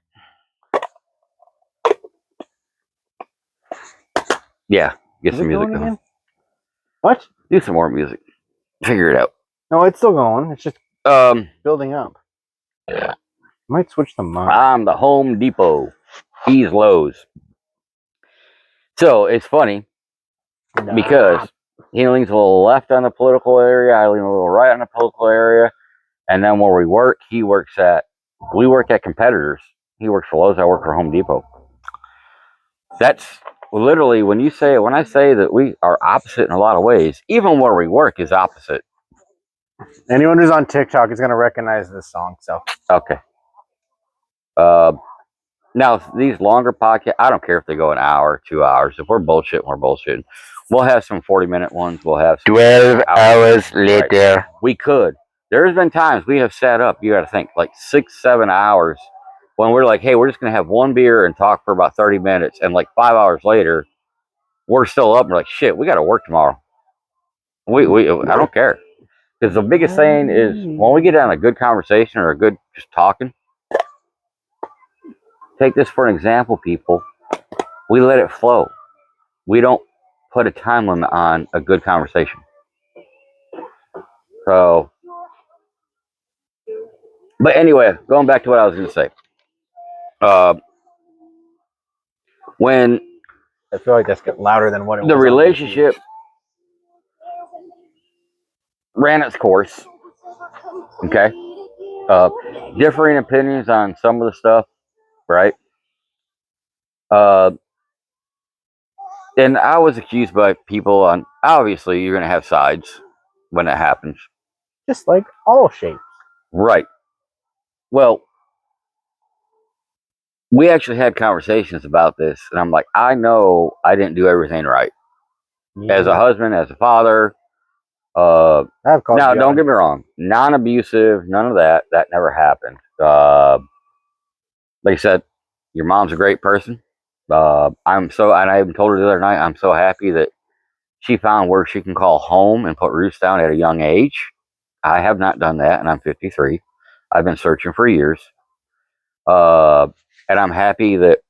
Yeah, get some music going. What? Do some more music. Figure it out. No, it's still going. It's just building up. Yeah. Might switch the mic. I'm the Home Depot. He's Lowe's. So it's funny because he leans a little left on the political area. I lean a little right on the political area. And then where we work, we work at competitors. He works for Lowe's. I work for Home Depot. That's literally when I say that we are opposite in a lot of ways, even where we work is opposite. Anyone who's on TikTok is going to recognize this song. So okay. Now these longer podcasts, I don't care if they go an hour, 2 hours. If we're bullshitting, we're bullshitting. We'll have some 40-minute ones. We'll have some 12 hours later. Right. We could. There's been times we have sat up. You got to think like 6-7 hours when we're like, hey, we're just gonna have one beer and talk for about 30 minutes, and like 5 hours later, we're still up. And we're like, shit, we got to work tomorrow. I don't care. Because the biggest thing is when we get on a good conversation or a good just talking, take this for an example, people. We let it flow. We don't put a time limit on a good conversation. So, but anyway, going back to what I was going to say. When I feel like that's getting louder than what it was. The relationship ran its course. Okay. Differing opinions on some of the stuff, right? And I was accused by people on, obviously you're going to have sides when it happens. Just like all shapes. Right. Well, we actually had conversations about this, and I'm like, I know I didn't do everything right. Yeah. As a husband, as a father. Now, don't get me wrong. Non-abusive, none of that. That never happened. Like I said, your mom's a great person. And I even told her the other night, I'm so happy that she found where she can call home and put roots down at a young age. I have not done that, and I'm 53. I've been searching for years. And I'm happy that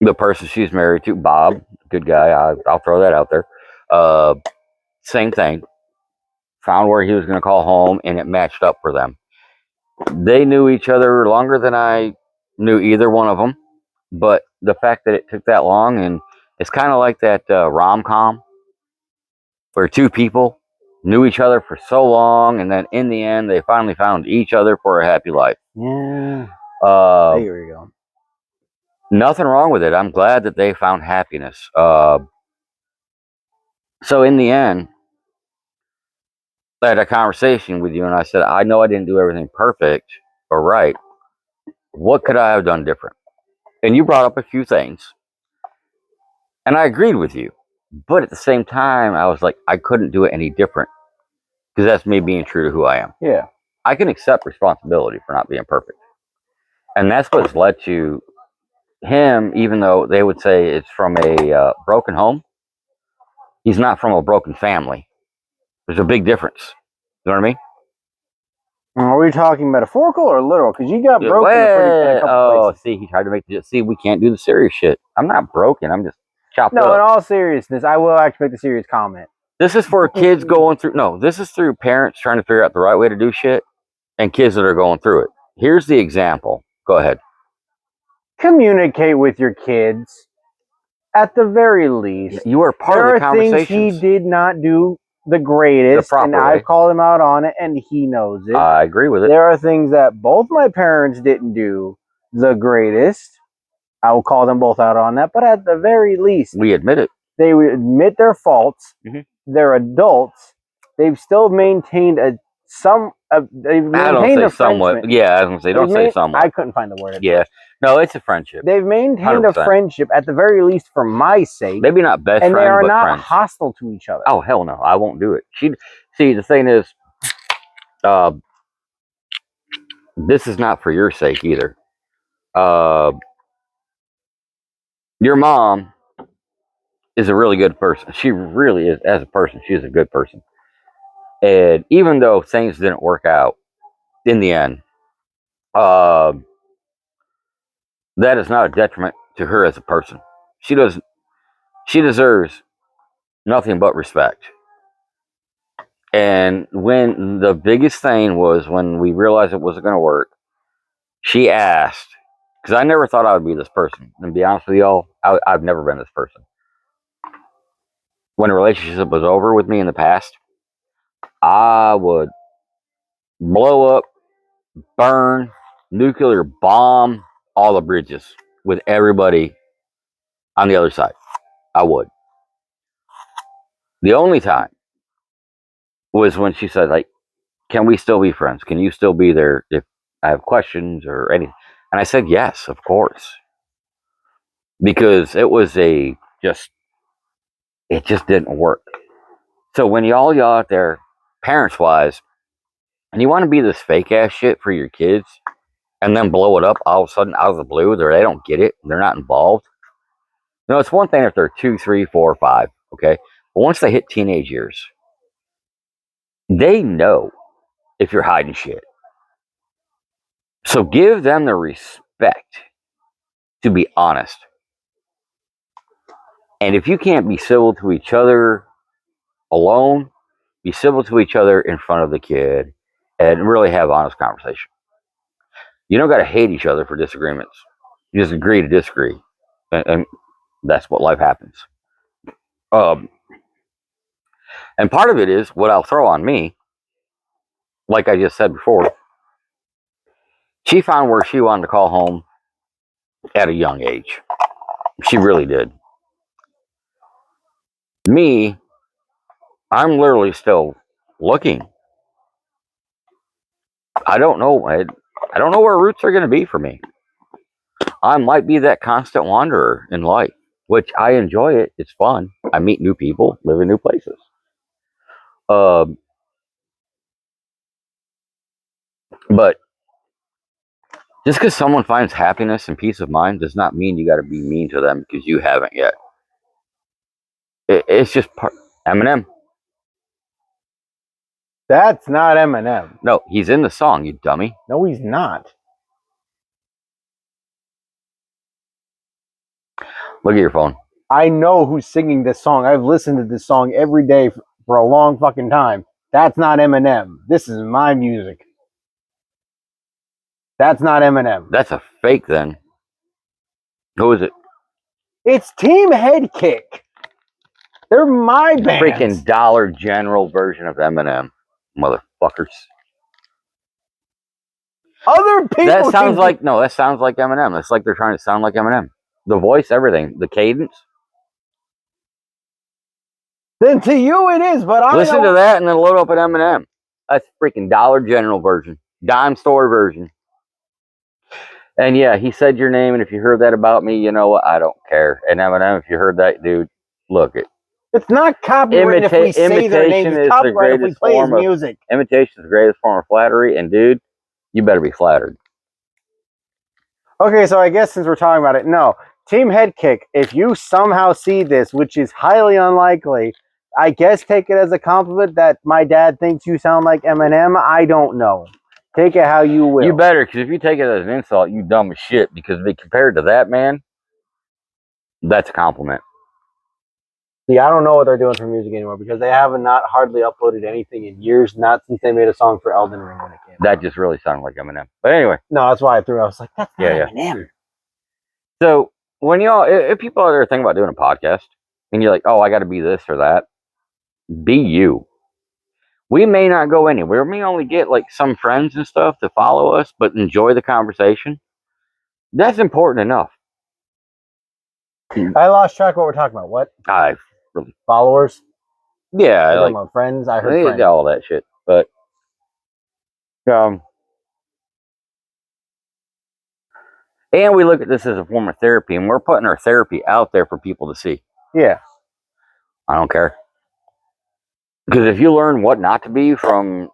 the person she's married to, Bob, good guy, I'll throw that out there. Same thing. Found where he was going to call home, and it matched up for them. They knew each other longer than I knew either one of them. But the fact that it took that long, and it's kind of like that rom-com where two people knew each other for so long, and then in the end, they finally found each other for a happy life. Yeah. There you go. Nothing wrong with it. I'm glad that they found happiness. So in the end, I had a conversation with you, and I said, I know I didn't do everything perfect or right. What could I have done different? And you brought up a few things, and I agreed with you. But at the same time, I was like, I couldn't do it any different because that's me being true to who I am. Yeah. I can accept responsibility for not being perfect. And that's what's led to him, even though they would say it's from a broken home, he's not from a broken family. There's a big difference. You know what I mean? Are we talking metaphorical or literal? Because you got broken in a couple places. See, he tried to make it. See, we can't do the serious shit. I'm not broken. I'm just chopped up. No, in all seriousness, I will actually make the serious comment. This is for kids going through. No, this is through parents trying to figure out the right way to do shit, and kids that are going through it. Here's the example. Go ahead. Communicate with your kids. At the very least, you are part of the conversation. There are things he did not do the greatest, and I've called him out on it, and he knows it. I agree with it. There are things that both my parents didn't do the greatest. I will call them both out on that, but at the very least, we admit it. They admit their faults. Mm-hmm. They're adults. They've still maintained they've maintained a somewhat. Yeah, I was gonna say, don't say somewhat. I couldn't find the word. Yeah, no, it's a friendship. They've maintained 100%. A friendship at the very least for my sake. Maybe not best friends, and they are but not friends. Hostile to each other. Oh hell no, I won't do it. See, the thing is, this is not for your sake either. Your mom is a really good person. She really is, as a person, she is a good person. And even though things didn't work out in the end, that is not a detriment to her as a person. She deserves nothing but respect. And when the biggest thing was when we realized it wasn't going to work, she asked, because I never thought I would be this person. And to be honest with y'all, I've never been this person. When a relationship was over with me in the past, I would blow up, burn, nuclear bomb all the bridges with everybody on the other side. I would. The only time was when she said, like, can we still be friends? Can you still be there if I have questions or anything? And I said, yes, of course. Because it was it just didn't work. So when y'all out there, parents-wise, and you want to be this fake-ass shit for your kids and then blow it up all of a sudden out of the blue, they don't get it, they're not involved. You know, it's one thing if they're 2, 3, 4, 5, okay? But once they hit teenage years, they know if you're hiding shit. So give them the respect to be honest. And if you can't be civil to each other alone, be civil to each other in front of the kid and really have honest conversation. You don't got to hate each other for disagreements. You just agree to disagree. And that's what life happens. And part of it is what I'll throw on me, like I just said before, she found where she wanted to call home at a young age. She really did. Me, I'm literally still looking. I don't know. I don't know where roots are going to be for me. I might be that constant wanderer in life, which I enjoy it. It's fun. I meet new people, live in new places. But just because someone finds happiness and peace of mind does not mean you got to be mean to them because you haven't yet. It's just part. Eminem. That's not Eminem. No, he's in the song, you dummy. No, he's not. Look at your phone. I know who's singing this song. I've listened to this song every day for a long fucking time. That's not Eminem. This is my music. That's not Eminem. That's a fake then. Who is it? It's Team Headkick. They're my band. Freaking Dollar General version of Eminem, motherfuckers. Other people. That sounds like that sounds like Eminem. It's like they're trying to sound like Eminem. The voice, everything, the cadence. Then to you it is, but I listen to that and then load up an Eminem. That's freaking Dollar General version, dime store version. And yeah, he said your name, and if you heard that about me, you know what? I don't care. And Eminem, if you heard that, dude, look it. It's not copyright if we say their names. It's copyright if we play his music. Imitation is the greatest form of flattery, and dude, you better be flattered. Okay, so I guess since we're talking about it, no. Team Headkick, if you somehow see this, which is highly unlikely, I guess take it as a compliment that my dad thinks you sound like Eminem. I don't know. Take it how you will. You better, because if you take it as an insult, you dumb as shit. Because compared to that man, that's a compliment. See, I don't know what they're doing for music anymore because they have not hardly uploaded anything in years, not since they made a song for Elden Ring when it came out. That just really sounded like Eminem. But anyway. No, that's why I threw it. I was like, that's not Eminem. So, when y'all, if people out there think about doing a podcast, and you're like, oh, I got to be this or that, be you. We may not go anywhere. We may only get like some friends and stuff to follow us, but enjoy the conversation. That's important enough. I lost track of what we're talking about. What? Really followers? Yeah, like my friends. I heard friends. All that shit, but and we look at this as a form of therapy, and we're putting our therapy out there for people to see. Yeah, I don't care, because if you learn what not to be from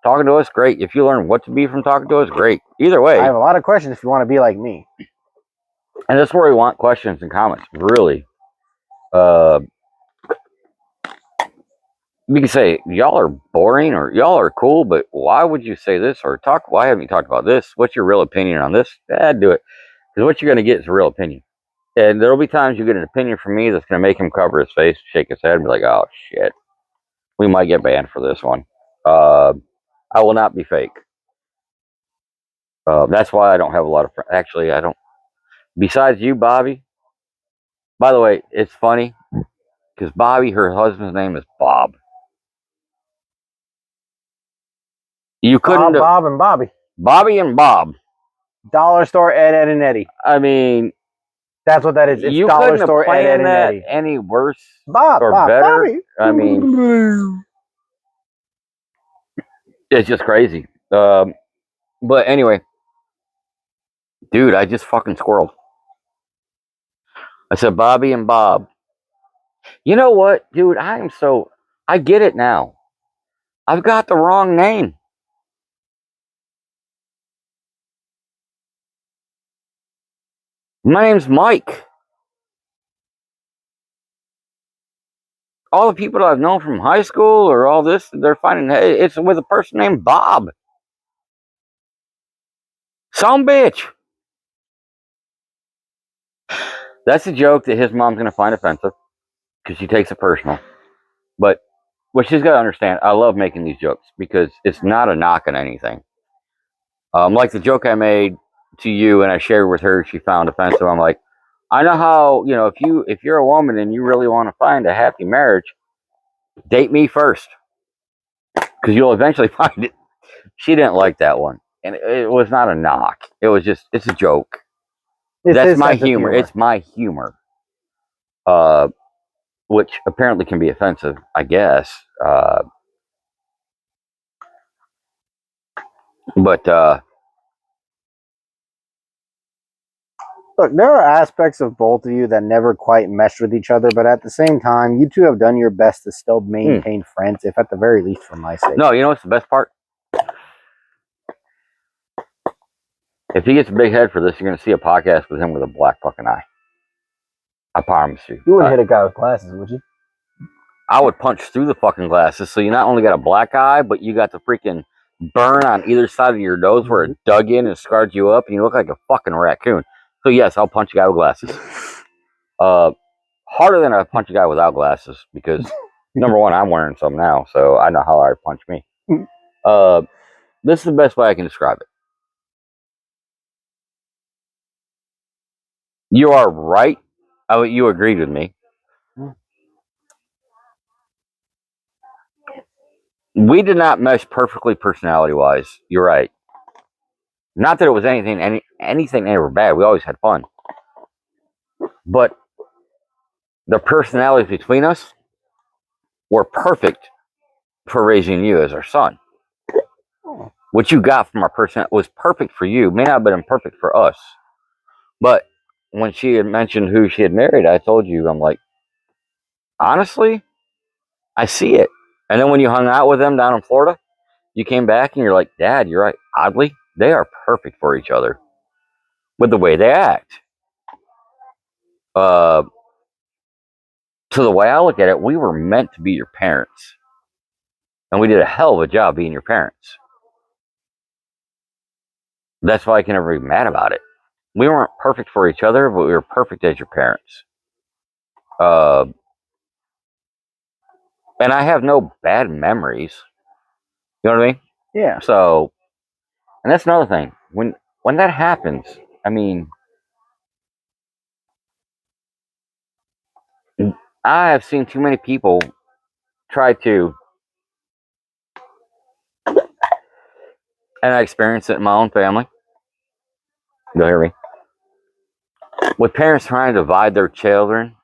talking to us, great. If you learn what to be from talking to us, great. Either way, I have a lot of questions if you want to be like me. And that's where we want questions and comments, really. You can say, y'all are boring or y'all are cool, but why would you say this? Or why haven't you talked about this? What's your real opinion on this? Do it. Because what you're going to get is a real opinion. And there'll be times you get an opinion from me that's going to make him cover his face, shake his head, and be like, oh, shit. We might get banned for this one. I will not be fake. That's why I don't have a lot of friends. Actually, I don't. Besides you, Bobby. By the way, it's funny. Because Bobby, her husband's name is Bob. You couldn't. Bob and Bobby. Bobby and Bob. Dollar store Ed, Ed, and Eddie. I mean, that's what that is. It's you dollar store Ed, Ed, and Eddie. Any worse Bob, or Bob, better? Bobby. I mean, it's just crazy. But anyway, dude, I just fucking squirreled. I said Bobby and Bob. You know what, dude? I get it now. I've got the wrong name. My name's Mike. All the people that I've known from high school or all this, they're finding it's with a person named Bob. Some bitch. That's a joke that his mom's going to find offensive because she takes it personal. But what she's got to understand, I love making these jokes because it's not a knock on anything. Like the joke I made to you and I shared with her, she found offensive. I'm like, I know how, if you're a woman and you really want to find a happy marriage, date me first because you'll eventually find it. She didn't like that one. And it was not a knock. It was just, it's a joke. That's my humor. It's my humor. Which apparently can be offensive, I guess. But look, there are aspects of both of you that never quite mesh with each other, but at the same time, you two have done your best to still maintain friends, if at the very least for my sake. No, you know what's the best part? If he gets a big head for this, you're going to see a podcast with him with a black fucking eye. I promise you. You wouldn't hit a guy with glasses, would you? I would punch through the fucking glasses, so you not only got a black eye, but you got the freaking burn on either side of your nose where it dug in and scarred you up, and you look like a fucking raccoon. So yes, I'll punch a guy with glasses. Harder than I punch a guy without glasses, because number one, I'm wearing some now, so I know how hard punch me. This is the best way I can describe it. You are right. Oh, you agreed with me. We did not mesh perfectly personality-wise. You're right. Not that it was anything ever bad. We always had fun. But the personalities between us were perfect for raising you as our son. What you got from our person was perfect for you. May not have been perfect for us. But when she had mentioned who she had married, I told you, I'm like, honestly, I see it. And then when you hung out with them down in Florida, you came back and you're like, Dad, you're right. Oddly, they are perfect for each other with the way they act. So the way I look at it, we were meant to be your parents. And we did a hell of a job being your parents. That's why I can never be mad about it. We weren't perfect for each other, but we were perfect as your parents. And I have no bad memories. You know what I mean? Yeah. So, and that's another thing. When that happens, I mean, I have seen too many people try to, and I experienced it in my own family. You'll hear me. With parents trying to divide their children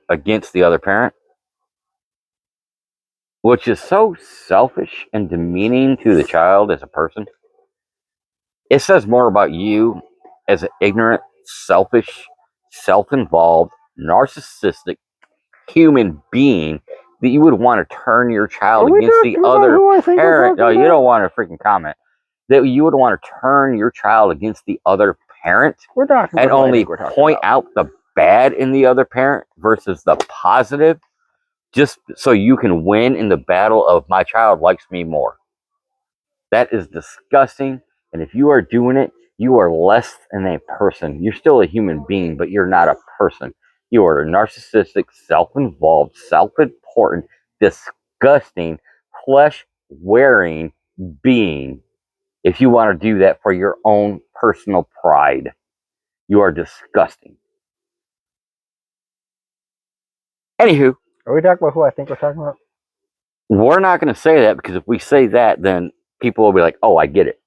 against the other parent, which is so selfish and demeaning to the child as a person. It says more about you as an ignorant, selfish, self-involved, narcissistic human being that you would want to turn your child against the other parent. No, you don't want to freaking comment. That you would want to turn your child against the other parent and only point out the bad in the other parent versus the positive, just so you can win in the battle of my child likes me more. That is disgusting. And if you are doing it, you are less than a person. You're still a human being, but you're not a person. You are a narcissistic, self-involved, self-important, disgusting, flesh-wearing being. If you want to do that for your own personal pride, you are disgusting. Anywho. Are we talking about who I think we're talking about? We're not going to say that, because if we say that, then people will be like, oh, I get it.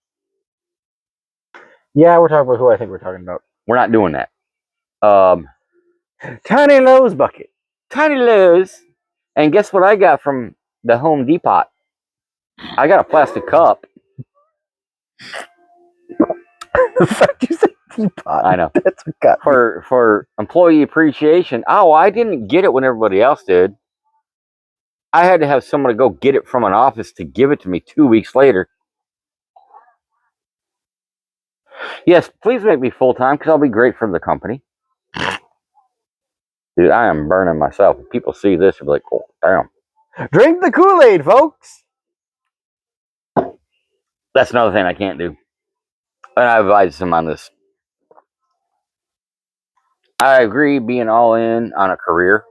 Yeah, we're talking about who I think we're talking about. We're not doing that. Tiny Lowe's bucket. Tiny Lowe's. And guess what I got from the Home Depot? I got a plastic cup. The fuck you said teapot? I know. That's what got me. For employee appreciation. Oh, I didn't get it when everybody else did. I had to have someone to go get it from an office to give it to me 2 weeks later. Yes, please make me full-time, because I'll be great for the company. Dude, I am burning myself. If people see this, they'll be like, oh, damn. Drink the Kool-Aid, folks. That's another thing I can't do. And I advise him on this. I agree being all in on a career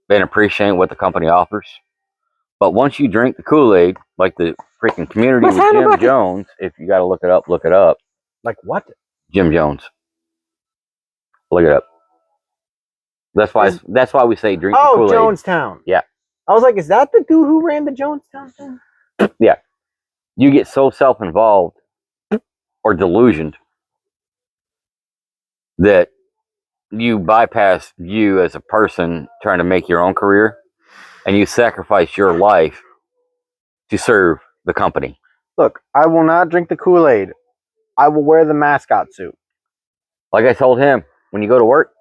and appreciating what the company offers. But once you drink the Kool-Aid, like the freaking Community with Jim Jones, if you got to look it up, look it up. Like what? Jim Jones. Look it up. That's why we say drink the Kool-Aid. Oh, Jonestown. Yeah. I was like, is that the dude who ran the Jonestown thing? Yeah. You get so self-involved or delusioned that you bypass you as a person trying to make your own career, and you sacrifice your life to serve the company. Look, I will not drink the Kool-Aid. I will wear the mascot suit. Like I told him, when you go to work,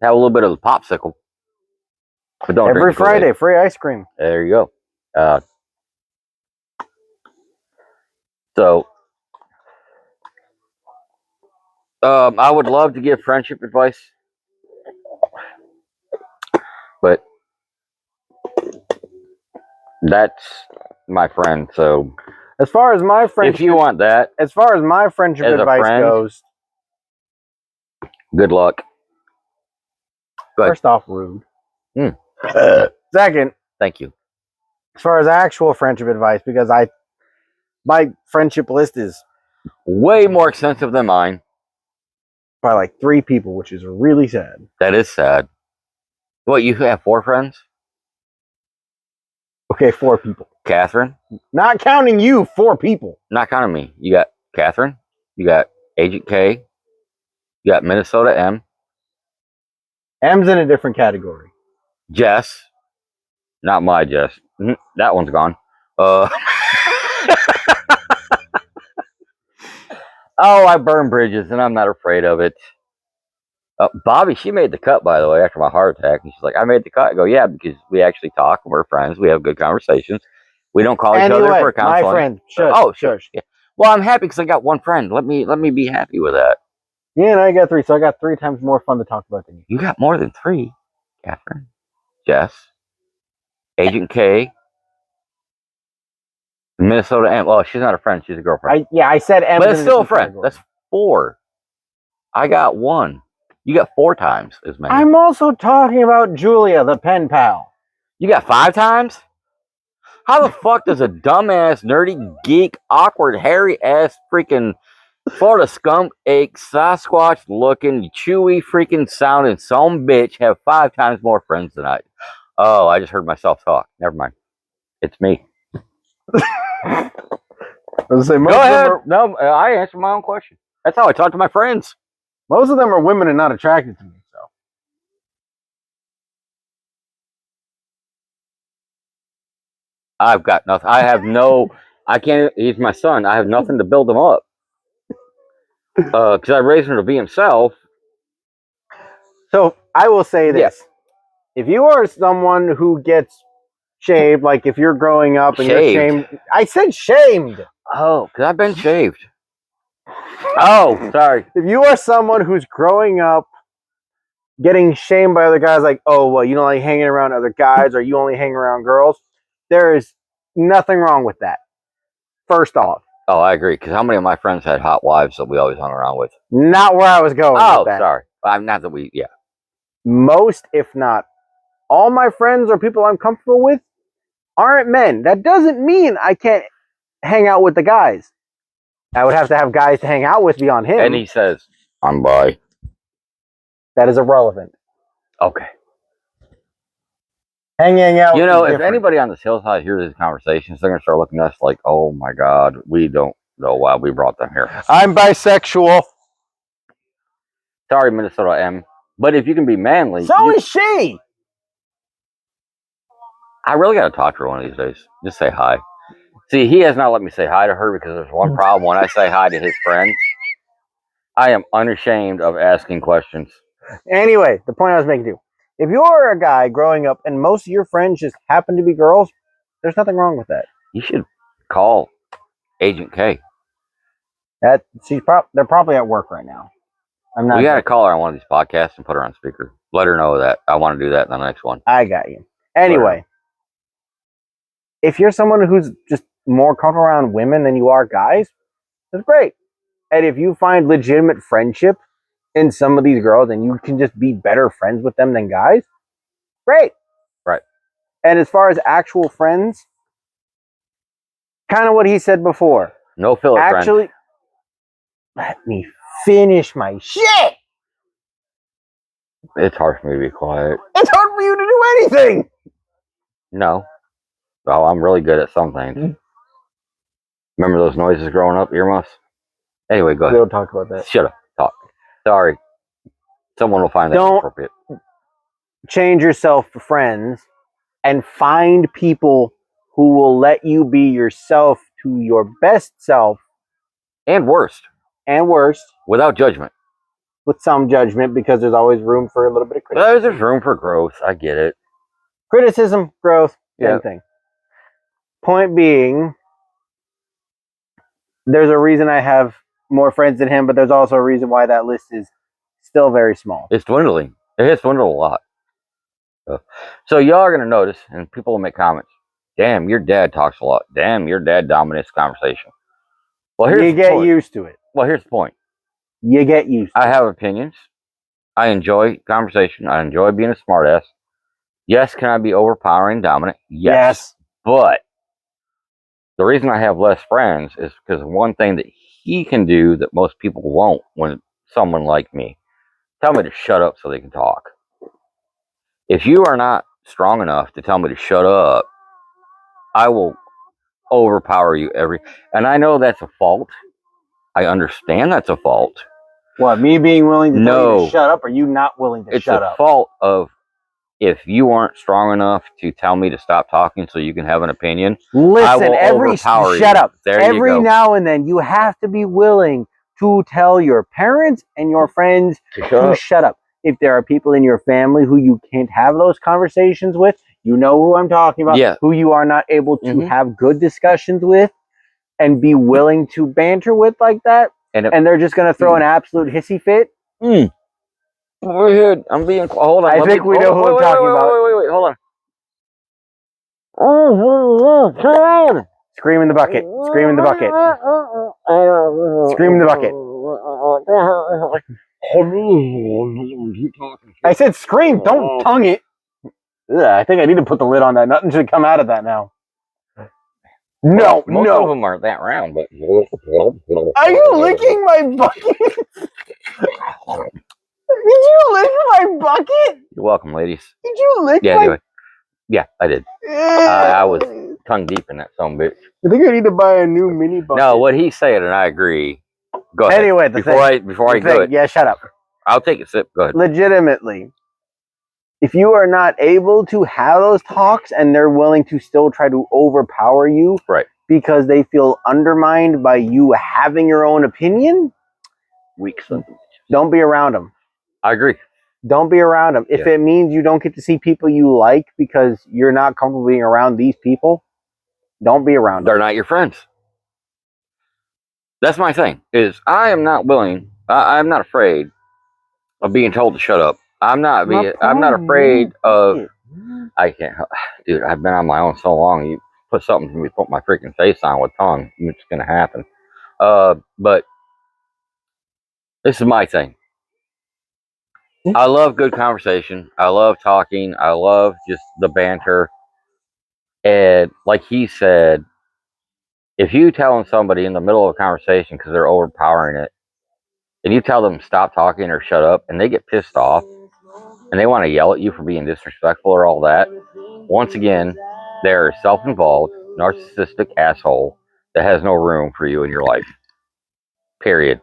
have a little bit of the popsicle. But don't every Friday, free ice cream. There you go. I would love to give friendship advice, but that's my friend. So, as far as my friendship, if you want that, as far as my friendship advice goes, good luck. First off, rude. Second, thank you. As far as actual friendship advice, because my friendship list is way more extensive than mine. by like 3 people, which is really sad. That is sad. What, you have 4 friends? Okay, 4 people. Catherine? Not counting you, 4 people. Not counting me. You got Catherine. You got Agent K. You got Minnesota M. M's in a different category. Jess. Not my Jess. That one's gone. Oh, I burn bridges, and I'm not afraid of it. Bobby, she made the cut, by the way, after my heart attack. And she's like, I made the cut. I go, yeah, because we actually talk, and we're friends. We have good conversations. We don't call each other for counseling. My friend, shush. Oh, shush. Yeah. Well, I'm happy because I got 1 friend. Let me be happy with that. Yeah, and I got 3, so I got 3 times more fun to talk about than you. You got more than 3, Catherine. Jess. Agent K. Minnesota M. Well, she's not a friend. She's a girlfriend. I said M. But it's still a friend. Category. That's 4. I got 1. You got 4 times as many. I'm also talking about Julia, the pen pal. You got 5 times? How the fuck does a dumbass, nerdy, geek, awkward, hairy-ass freaking Florida skunk ache, Sasquatch-looking, chewy, freaking sounding some bitch have 5 times more friends than I? Oh, I just heard myself talk. Never mind. It's me. Go ahead. No, I answered my own question. That's how I talk to my friends. Most of them are women and not attracted to me, so. I've got nothing. I have no. I can't. He's my son. I have nothing to build him up. Because I raised him to be himself. So I will say this: yes. If you are someone who gets shaved, like if you're growing up and you're shamed, I said shamed. Oh, because I've been shaved. Oh, sorry. If you are someone who's growing up getting shamed by other guys, like, oh, well, you don't like hanging around other guys, or you only hang around girls, there is nothing wrong with that. First off. Oh, I agree. Because how many of my friends had hot wives that we always hung around with? Not where I was going. Oh, sorry. Not that we. Yeah. Most, if not all, my friends or people I'm comfortable with aren't men. That doesn't mean I can't hang out with the guys. I would have to have guys to hang out with beyond him. And he says, I'm bi. That is irrelevant. Okay. Hanging out. You know, if anybody on this hillside hears these conversations, they're going to start looking at us like, oh my God, we don't know why we brought them here. I'm bisexual. Sorry, Minnesota M. But if you can be manly. So is she. I really got to talk to her one of these days. Just say hi. See, he has not let me say hi to her because there's one problem. When I say hi to his friends, I am unashamed of asking questions. Anyway, the point I was making to you. If you're a guy growing up and most of your friends just happen to be girls, there's nothing wrong with that. You should call Agent K. They're probably at work right now. I'm not. We got to call her on one of these podcasts and put her on speaker. Let her know that I want to do that in the next one. I got you. Anyway, if you're someone who's just more comfortable around women than you are guys, that's great. And if you find legitimate friendship in some of these girls and you can just be better friends with them than guys, great. Right. And as far as actual friends, kind of what he said before. No filler Actually, let me finish my shit. It's hard for me to be quiet. It's hard for you to do anything. No. Well, I'm really good at some things. Remember those noises growing up, earmuffs? Anyway, go ahead. We don't talk about that. Shut up. Talk. Sorry. Someone will find that inappropriate. Change yourself for friends and find people who will let you be yourself to your best self. And worst. Without judgment. With some judgment, because there's always room for a little bit of criticism. There's room for growth. I get it. Criticism, growth, same thing. Point being, there's a reason I have more friends than him, but there's also a reason why that list is still very small. It's dwindling. It has dwindled a lot. So y'all are going to notice, and people will make comments. Damn, your dad talks a lot. Damn, your dad dominates conversation. Well, you get used to it. Well, here's the point. You get used to it. I have opinions. I enjoy conversation. I enjoy being a smartass. Yes, can I be overpowering and dominant? Yes. But the reason I have less friends is because one thing that he can do that most people won't when someone like me, tell me to shut up so they can talk. If you are not strong enough to tell me to shut up, I will overpower you and I know that's a fault. I understand that's a fault. What, me being willing to tell you to shut up, or you not willing to shut up? It's a fault of if you aren't strong enough to tell me to stop talking so you can have an opinion. Listen, shut up. Every now and then you have to be willing to tell your parents and your friends to shut up. If there are people in your family who you can't have those conversations with, you know who I'm talking about, who you are not able to have good discussions with and be willing to banter with like that, and they're just going to throw an absolute hissy fit. Go ahead. I'm being... Hold on. I think we know who I'm talking about. Wait. Hold on. Scream in the bucket. Scream in the bucket. Scream in the bucket. I said scream, don't tongue it. Ugh, I think I need to put the lid on that. Nothing should come out of that now. No, most of them aren't that round, but... Are you licking my bucket? Did you lick my bucket? You're welcome, ladies. Did you lick my... Anyway. Yeah, I did. I was tongue deep in that son of a bitch. I think I need to buy a new mini bucket. No, what he said, and I agree. Go ahead. Anyway, before I do it. Yeah, shut up. I'll take a sip. Go ahead. Legitimately, if you are not able to have those talks and they're willing to still try to overpower you, right, because they feel undermined by you having your own opinion, weak son. Don't be around them. I agree. Don't be around them. If it means you don't get to see people you like because you're not comfortable being around these people, don't be around them. They're not your friends. That's my thing, is I am not willing, I'm not afraid of being told to shut up. I'm not afraid of... I can't... Dude, I've been on my own so long. You put something to me, put my freaking face on with tongue, it's going to happen. But this is my thing. I love good conversation. I love talking. I love just the banter. And like he said, if you telling somebody in the middle of a conversation because they're overpowering it, and you tell them stop talking or shut up, and they get pissed off, and they want to yell at you for being disrespectful or all that, once again, they're a self-involved, narcissistic asshole that has no room for you in your life. Period.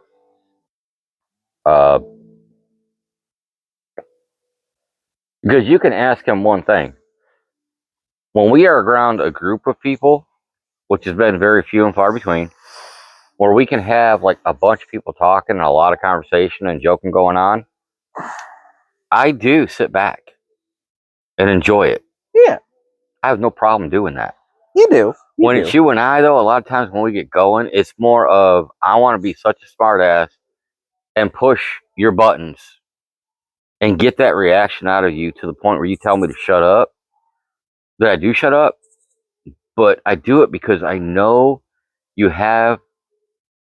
Because you can ask him one thing. When we are around a group of people, which has been very few and far between, where we can have like a bunch of people talking and a lot of conversation and joking going on, I do sit back and enjoy it. Yeah. I have no problem doing that. You do. When it's you and I, though, a lot of times when we get going, it's more of, I want to be such a smart ass and push your buttons and get that reaction out of you to the point where you tell me to shut up, that I do shut up. But I do it because I know you have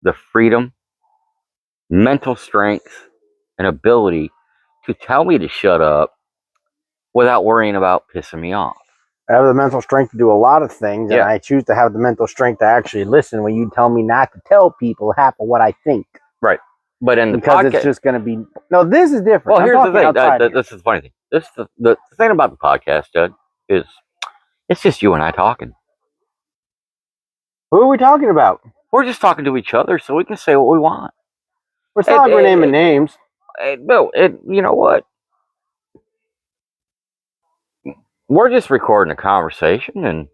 the freedom, mental strength, and ability to tell me to shut up without worrying about pissing me off. I have the mental strength to do a lot of things, and I choose to have the mental strength to actually listen when you tell me not to tell people half of what I think. Right. But in the because it's just going to be... No, this is different. Well, here's the thing. This is the funny thing. The thing about the podcast, Judd, is it's just you and I talking. Who are we talking about? We're just talking to each other so we can say what we want. It's not like we're naming names. No, you know what? We're just recording a conversation, and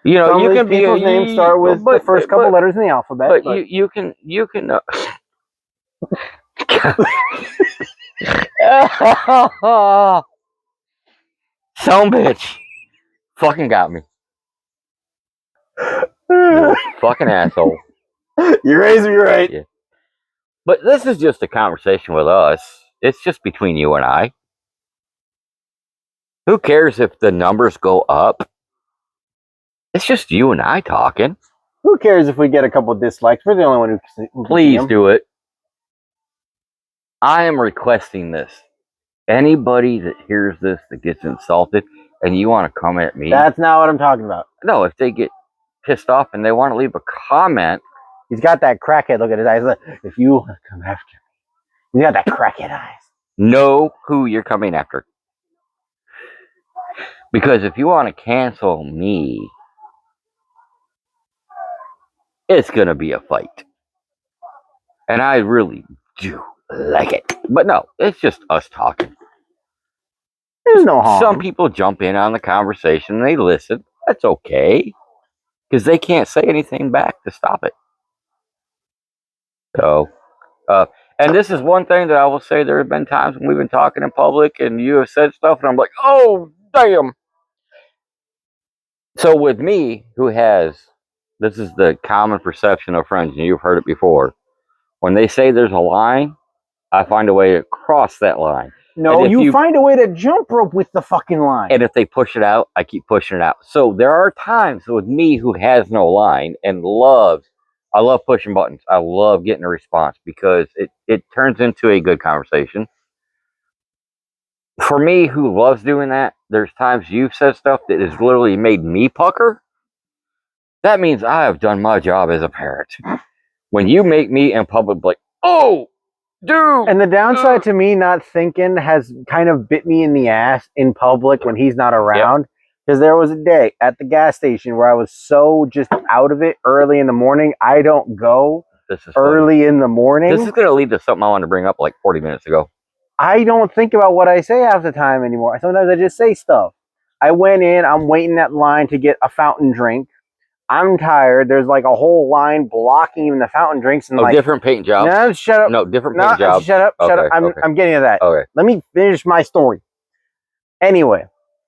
you know, you can be people's names start with the first couple letters in the alphabet. But you can. Some bitch fucking got me. Fucking asshole. You raised me right. Yeah. But this is just a conversation with us. It's just between you and I. Who cares if the numbers go up? It's just you and I talking. Who cares if we get a couple dislikes? We're the only one who can Please do it. I am requesting this. Anybody that hears this that gets insulted and you want to come at me. That's not what I'm talking about. No, if they get pissed off and they want to leave a comment. He's got that crackhead look at his eyes. If you want to come after me, You got that crackhead eyes. Know who you're coming after. Because if you want to cancel me, it's going to be a fight. And I really do like it. But no, it's just us talking. There's no harm. Some people jump in on the conversation and they listen. That's okay. Because they can't say anything back to stop it. So, and this is one thing that I will say. There have been times when we've been talking in public and you have said stuff and I'm like, oh, damn. So with me, this is the common perception of friends, and you've heard it before. When they say there's a line, I find a way to cross that line. No, you find a way to jump rope with the fucking line. And if they push it out, I keep pushing it out. So there are times with me who has no line and I love pushing buttons. I love getting a response because it turns into a good conversation. For me, who loves doing that, there's times you've said stuff that has literally made me pucker. That means I have done my job as a parent. When you make me in public like, oh, dude. And the downside to me not thinking has kind of bit me in the ass in public when he's not around. Because there was a day at the gas station where I was so just out of it early in the morning. I don't go early in the morning. This is going to lead to something I wanted to bring up like 40 minutes ago. I don't think about what I say half the time anymore. Sometimes I just say stuff. I went in, I'm waiting that line to get a fountain drink. I'm tired. There's like a whole line blocking even the fountain drinks. And different paint job. No, shut up. No, different paint job. Shut up. Shut up. I'm getting to that. Okay. Let me finish my story. Anyway,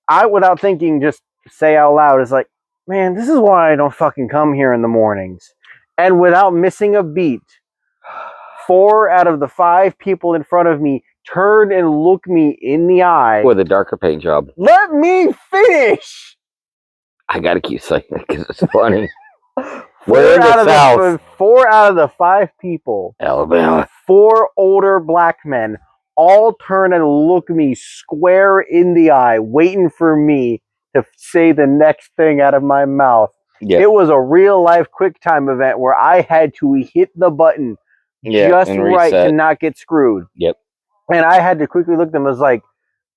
I, without thinking, just say out loud, it's like, man, this is why I don't fucking come here in the mornings. And without missing a beat, 4 out of the 5 people in front of me turn and look me in the eye. With a darker paint job. Let me finish! I gotta keep saying it because it's funny. 4 out of the 5 people, Alabama, 4 older black men, all turn and look me square in the eye, waiting for me to say the next thing out of my mouth. Yep. It was a real life QuickTime event where I had to hit the button just right to not get screwed. Yep. And I had to quickly look at them as like,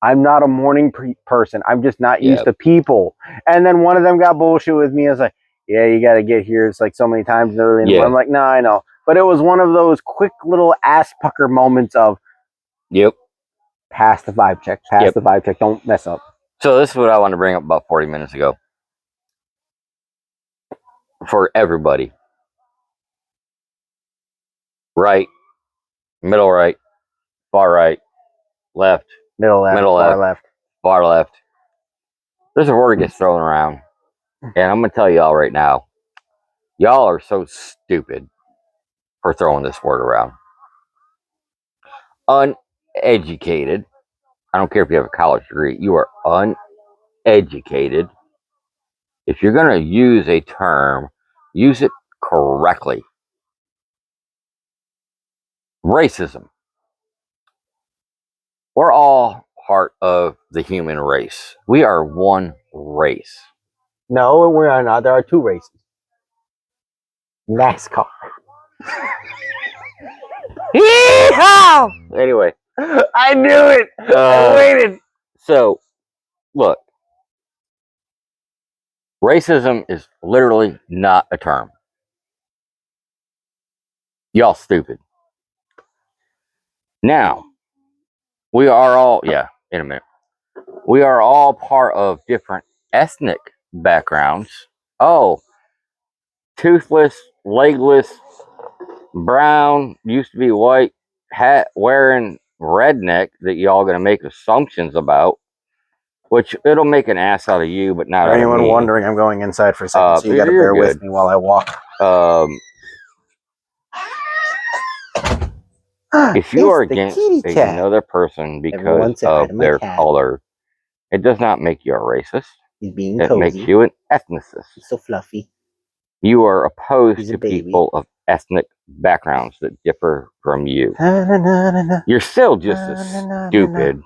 I'm not a morning person. I'm just not used to people. And then one of them got bullshit with me. I was like, yeah, you got to get here. It's like so many times early in the morning. I'm like, no, I know. But it was one of those quick little ass pucker moments of, pass the vibe check. Pass the vibe check. Don't mess up. So this is what I want to bring up about 40 minutes ago. For everybody. Right, middle right, far right, left, middle left, far left. There's a word that gets thrown around. And I'm going to tell y'all right now, y'all are so stupid for throwing this word around. Uneducated. I don't care if you have a college degree. You are uneducated. If you're going to use a term, use it correctly. Racism. We're all part of the human race. We are one race. No, we are not. There are 2 races. NASCAR. Yeehaw! Anyway. I knew it. I waited. So, look. Racism is literally not a term. Y'all stupid. Now, we are all, in a minute. We are all part of different ethnic backgrounds. Oh, toothless, legless, brown, used to be white, hat wearing redneck that y'all gonna make assumptions about, which it'll make an ass out of you, but not out of me. Anyone wondering, I'm going inside for a second, so you gotta bear with me while I walk. If you are against another person because of their color, it does not make you a racist. He's being cozy. It makes you an ethnicist. He's so fluffy. You are opposed to people of ethnic backgrounds that differ from you. You're still just as stupid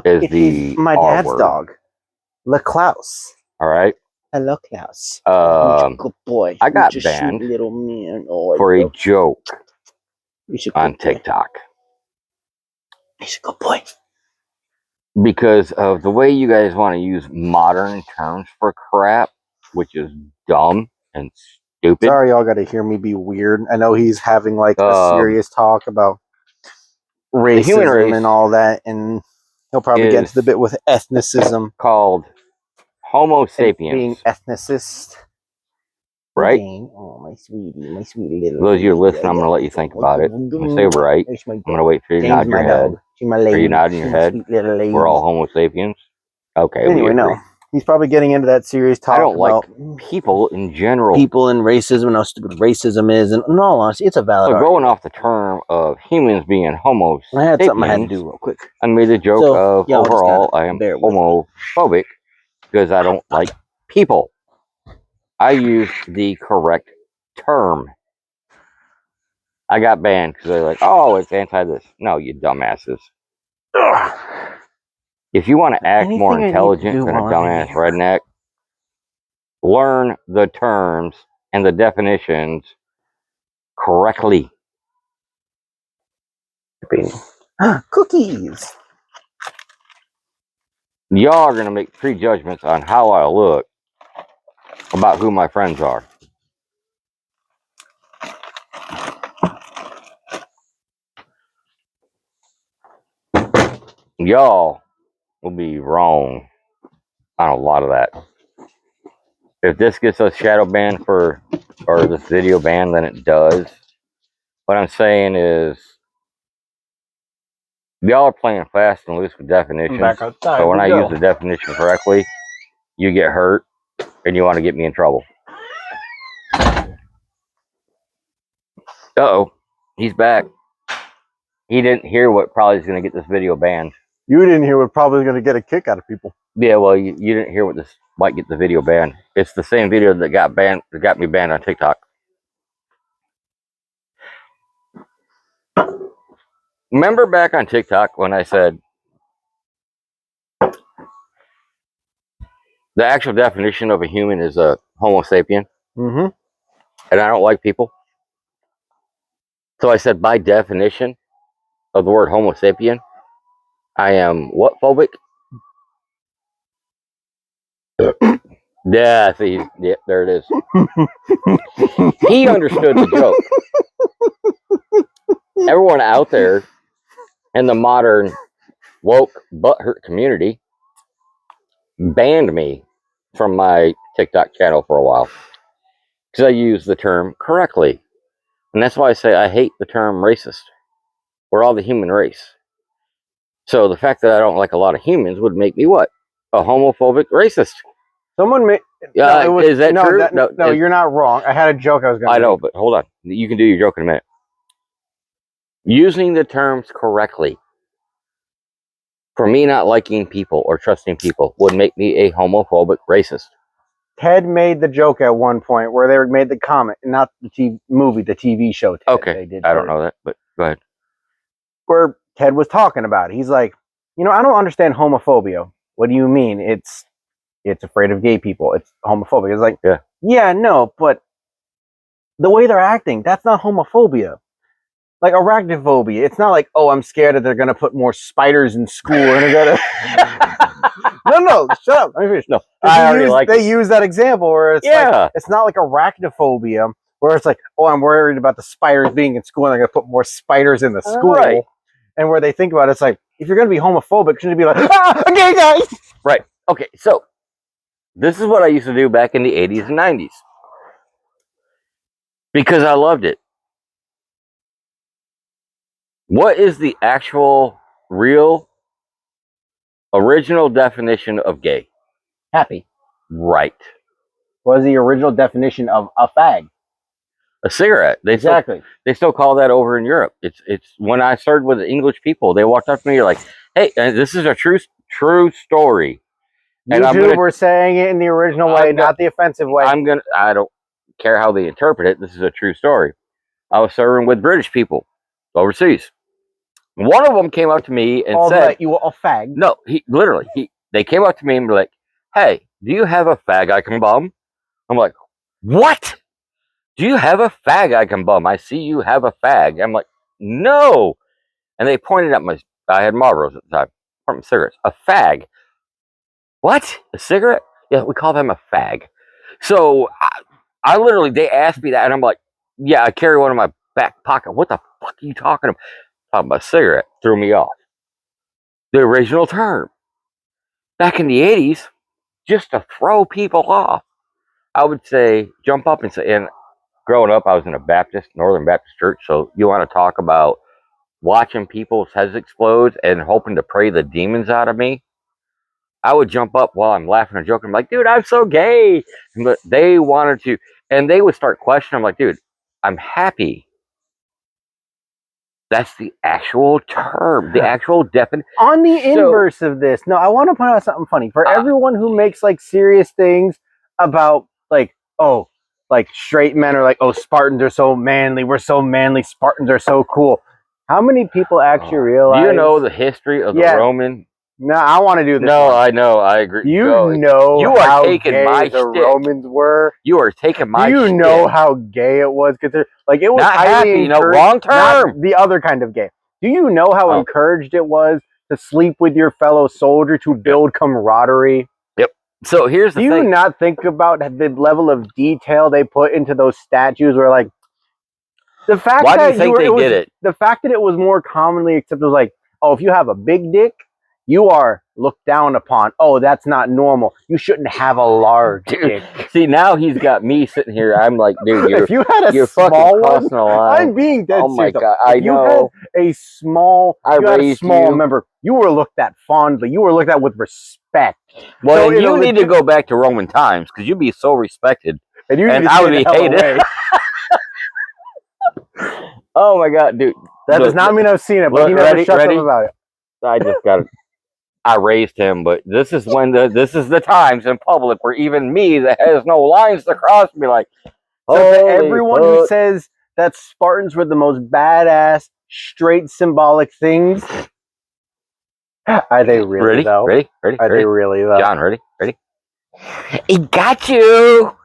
as my dad's dog, La Klaus. All right. Hello, Klaus. Good boy. I got banned little man. for a joke on TikTok. He's a good boy. Because of the way you guys want to use modern terms for crap, which is dumb and stupid. Sorry, y'all got to hear me be weird. I know he's having like a serious talk about racism and all that, and he'll probably get into the bit with ethnicism. Called Homo sapiens. Being ethnicist. Right? Oh, my sweetie little. Those of you listening, I'm going to let you think about it. I'm going to say right. I'm going to wait for you to nod your head. Are you nodding your head? We're all Homo sapiens? Okay. Anyway, no. He's probably getting into that serious talk. I don't like people in general. People and racism and how stupid racism is. And in all honesty, it's a valid argument. Going off the term of humans being Homo sapiens, I had something I had to do real quick. I made the joke of overall I am homophobic because I don't like people. I used the correct term. I got banned because they're like, oh, it's anti this. No, you dumbasses. Ugh. If you want to act more intelligent than a dumbass redneck, learn the terms and the definitions correctly. Cookies. Y'all are going to make prejudgments on how I look about who my friends are. Y'all will be wrong on a lot of that. If this gets us shadow banned or this video banned, then it does. What I'm saying is, y'all are playing fast and loose with definitions. So when I use the definition correctly, you get hurt and you want to get me in trouble. Uh-oh, he's back. He didn't hear what probably is going to get this video banned. You didn't hear what probably is going to get a kick out of people. Yeah, well, you didn't hear what this might get the video banned. It's the same video that got banned, that got me banned on TikTok. Remember back on TikTok when I said the actual definition of a human is a Homo sapien? Mm-hmm. And I don't like people. So I said, by definition of the word Homo sapien, I am what phobic? Yeah, see, yeah, there it is. He understood the joke. Everyone out there in the modern woke butthurt community banned me from my TikTok channel for a while because I used the term correctly. And that's why I say I hate the term racist. We're all the human race. So the fact that I don't like a lot of humans would make me what? A homophobic racist. Someone made... is that true? No, you're not wrong. I had a joke I was going to I know, but hold on. You can do your joke in a minute. Using the terms correctly, for me not liking people or trusting people, would make me a homophobic racist. Ted made the joke at one point where they made the comment, not the TV show. Ted, okay, they did I don't know that, but go ahead. Where Ted was talking about it. He's like, I don't understand homophobia. What do you mean? It's afraid of gay people. It's homophobic. It's like, yeah, no, but the way they're acting, that's not homophobia. Like arachnophobia. It's not like, oh, I'm scared that they're going to put more spiders in school. And they're gonna... No, shut up. Let me finish. No, they use that example where it's like, it's not like arachnophobia, where it's like, oh, I'm worried about the spiders being in school and they're going to put more spiders in the school. Right. And where they think about it, it's like, if you're going to be homophobic, shouldn't you be like, a gay guy? Right. Okay, so this is what I used to do back in the 80s and 90s. Because I loved it. What is the actual, real, original definition of gay? Happy. Right. What is the original definition of a fag? A cigarette. Exactly. They still call that over in Europe. It's when I started with the English people, they walked up to me like, hey, this is a true story. You were saying it in the original way, not the offensive way. I don't care how they interpret it. This is a true story. I was serving with British people overseas. One of them came up to me and said, "You were a fag." No, they came up to me and were like, "Hey, do you have a fag I can bum?" I'm like, "What? Do you have a fag I can bum? I see you have a fag." I'm like, "No," and they pointed at my I had Marlboros at the time. From cigarettes. A fag. What? A cigarette? Yeah, we call them a fag. So I literally, they asked me that, and I'm like, yeah, I carry one in my back pocket. What the fuck are you talking about? Talking about a cigarette. Threw me off. The original term. Back in the 80s, just to throw people off, I would say, jump up and say, and growing up, I was in a Northern Baptist church, so you want to talk about watching people's heads explode and hoping to pray the demons out of me. I would jump up while I'm laughing and joking. I'm like, dude, I'm so gay. But they wanted to, and they would start questioning. I'm like, dude, I'm happy. That's the actual term, the actual definition. On the inverse of this, no, I want to point out something funny. For everyone who makes like serious things about like, oh, like straight men are like, oh, Spartans are so manly. We're so manly. Spartans are so cool. How many people actually realize? Do you know the history of the Roman? No, I want to do this. No, I know. I agree. You know you are how taking gay my the shtick. Romans were. You are taking my. Do you shtick. know how gay it was? Because like it was not happy. No, wrong term. Not the other kind of gay. Do you know how encouraged it was to sleep with your fellow soldier to build camaraderie? Yep. So here's the thing. Do you not think about the level of detail they put into those statues? Where like the fact Why that do you think they did it? The fact that it was more commonly accepted was like, oh, if you have a big dick, you are looked down upon. Oh, that's not normal. You shouldn't have a large dick. See, now he's got me sitting here. I'm like, dude, if you had a small one, I'm being dead serious. Oh my god, I know. A small, member, you were looked at fondly. You were looked at with respect. Well, so you need to go back to Roman times because you'd be so respected, and I would be hated. Oh my god, dude! That does not mean I've seen it, but he never shut up about it. I just got it. I raised him, but this is when this is the times in public where even me that has no lines to cross me like. So to everyone who says that Spartans were the most badass, straight symbolic things, are they really though? Ready? Are they really though? John, ready? He got you.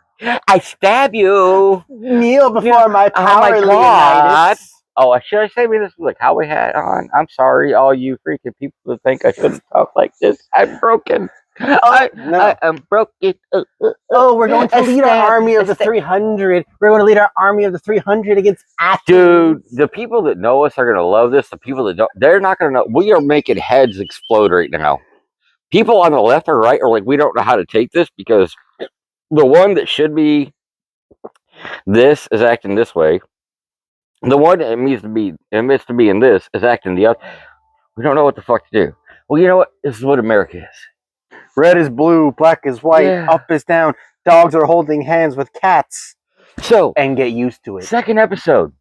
I stab you. Kneel before my power, Leonidas. Oh, should I say me this with a cowboy hat on? I'm sorry, all you freaking people that think I shouldn't talk like this. I'm broken. I am broken. Oh, we're going to lead our army of the 300. We're going to lead our army of the 300 against Athens. Dude, the people that know us are going to love this. The people that don't, they're not going to know. We are making heads explode right now. People on the left or right are like, we don't know how to take this because the one that should be this is acting this way. The one that admits to be in this is acting the other. We don't know what the fuck to do. Well, you know what? This is what America is. Red is blue, black is white, up is down. Dogs are holding hands with cats. So, and get used to it. Second episode.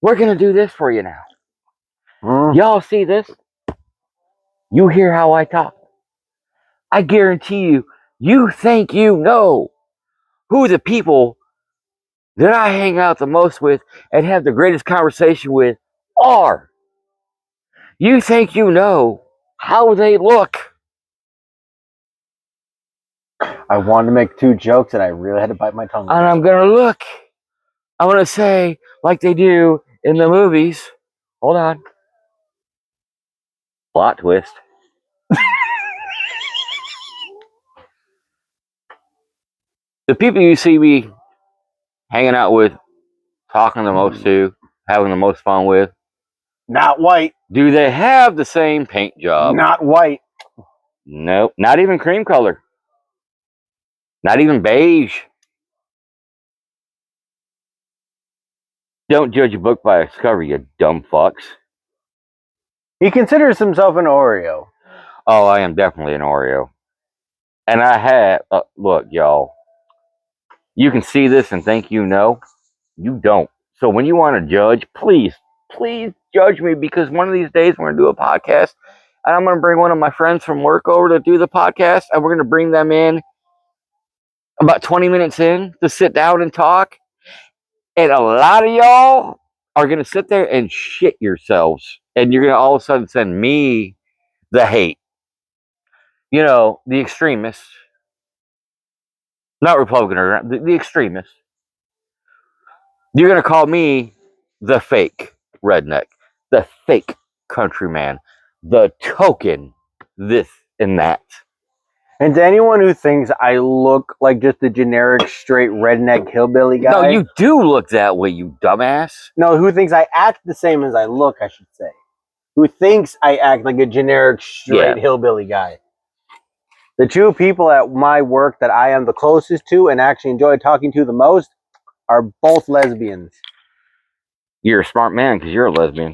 We're going to do this for you now. Y'all see this? You hear how I talk. I guarantee you, you think you know who the people that I hang out the most with and have the greatest conversation with are. You think you know how they look. I wanted to make 2 jokes and I really had to bite my tongue. And I'm going to look. I want to say like they do in the movies. Hold on. Plot twist. The people you see me hanging out with, talking the most to, having the most fun with. Not white. Do they have the same paint job? Not white. Nope. Not even cream color. Not even beige. Don't judge a book by its cover, you dumb fucks. He considers himself an Oreo. Oh, I am definitely an Oreo. And I have, look, y'all. You can see this and think you know. You don't. So when you want to judge, please judge me because one of these days we're going to do a podcast. And I'm going to bring one of my friends from work over to do the podcast. And we're going to bring them in about 20 minutes in to sit down and talk. And a lot of y'all are going to sit there and shit yourselves. And you're going to all of a sudden send me the hate. You know, the extremists. Not Republican, or the extremists. You're going to call me the fake redneck. The fake countryman. the token this and that. And to anyone who thinks I look like just a generic straight redneck hillbilly guy. No, you do look that way, you dumbass. No, who thinks I act the same as I look, I should say. Who thinks I act like a generic straight hillbilly guy. The two people at my work that I am the closest to and actually enjoy talking to the most are both lesbians. You're a smart man because you're a lesbian.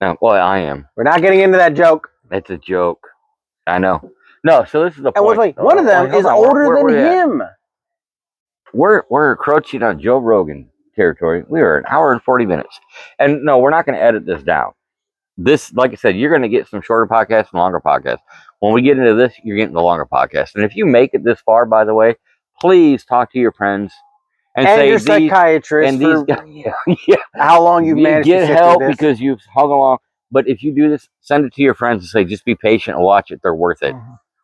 No, well, I am. We're not getting into that joke. That's a joke. I know. No, so this is the point. And one of them is older than him. We're encroaching on Joe Rogan territory. We are an hour and 40 minutes. And no, we're not going to edit this down. This, like I said, you're going to get some shorter podcasts and longer podcasts. When we get into this, you're getting the longer podcast. And if you make it this far, by the way, please talk to your friends and say your psychiatrist how long you've managed to get help because you've hung along. But if you do this, send it to your friends and say, just be patient and watch it. They're worth it.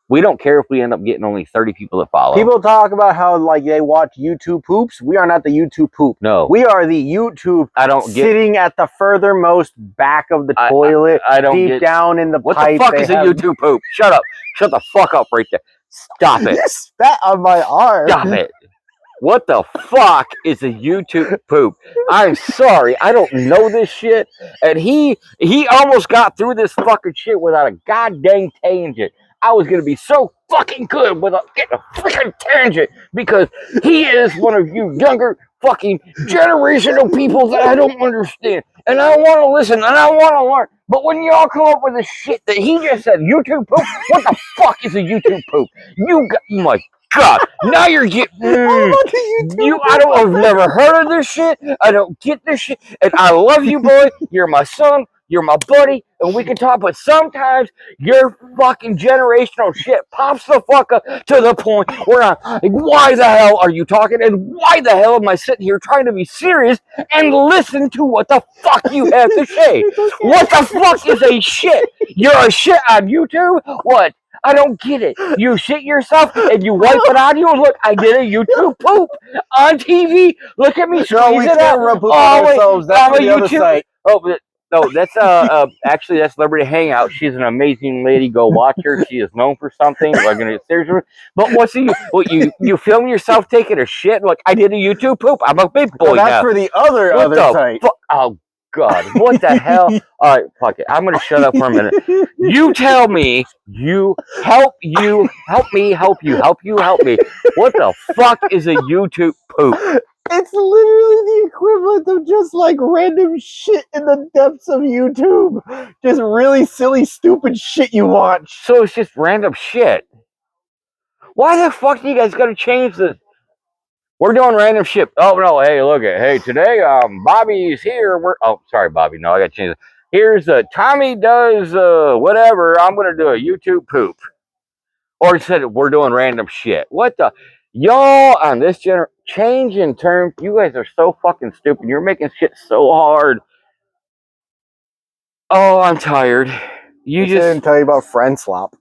We don't care if we end up getting only 30 people that follow. People talk about how like they watch YouTube poops. We are not the YouTube poop. No. We are the YouTube sitting at the furthermost back of the toilet, deep down in the pipe. What the fuck is a YouTube poop? Shut up. Shut the fuck up right there. Stop it. You spat on my arm. Stop it. What the fuck is a YouTube poop? I'm sorry, I don't know this shit. And he almost got through this fucking shit without a goddamn tangent. I was gonna be so fucking good without getting a freaking tangent because he is one of you younger fucking generational people that I don't understand. And I want to listen and I want to learn. But when y'all come up with this shit that he just said, YouTube poop, what the fuck is a YouTube poop? My God, now you're getting I've never heard of this shit. I don't get this shit. And I love you, boy. You're my son. You're my buddy, and we can talk, but sometimes your fucking generational shit pops the fuck up to the point where I'm like, why the hell are you talking? And why the hell am I sitting here trying to be serious and listen to what the fuck you have to say? What the fuck is a shit? You're a shit on YouTube? What? I don't get it. You shit yourself and you wipe it on you and look, I did a YouTube poop on TV. Look at me squeeze it out. Oh, that's the other site. Oh, but no, that's actually that's Liberty Hangout. She's an amazing lady. Go watch her. She is known for something. We're gonna get serious. But what's you film yourself taking a shit? Like I did a YouTube poop. I'm a big boy now. That's for the other site. Oh God, what the hell? All right, fuck it. I'm gonna shut up for a minute. You tell me. You help me. Help me. What the fuck is a YouTube poop? It's literally the equivalent of just like random shit in the depths of YouTube. Just really silly, stupid shit you watch. So it's just random shit. Why the fuck do you guys gotta change this? We're doing random shit. Oh no, hey, look at today Bobby's here. Sorry, Bobby. No, I gotta change it. Here's Tommy does whatever. I'm gonna do a YouTube poop. Or instead we're doing random shit. What the y'all on this change in terms, you guys are so fucking stupid. You're making shit so hard. Oh, I'm tired. You just didn't tell you about friend slop.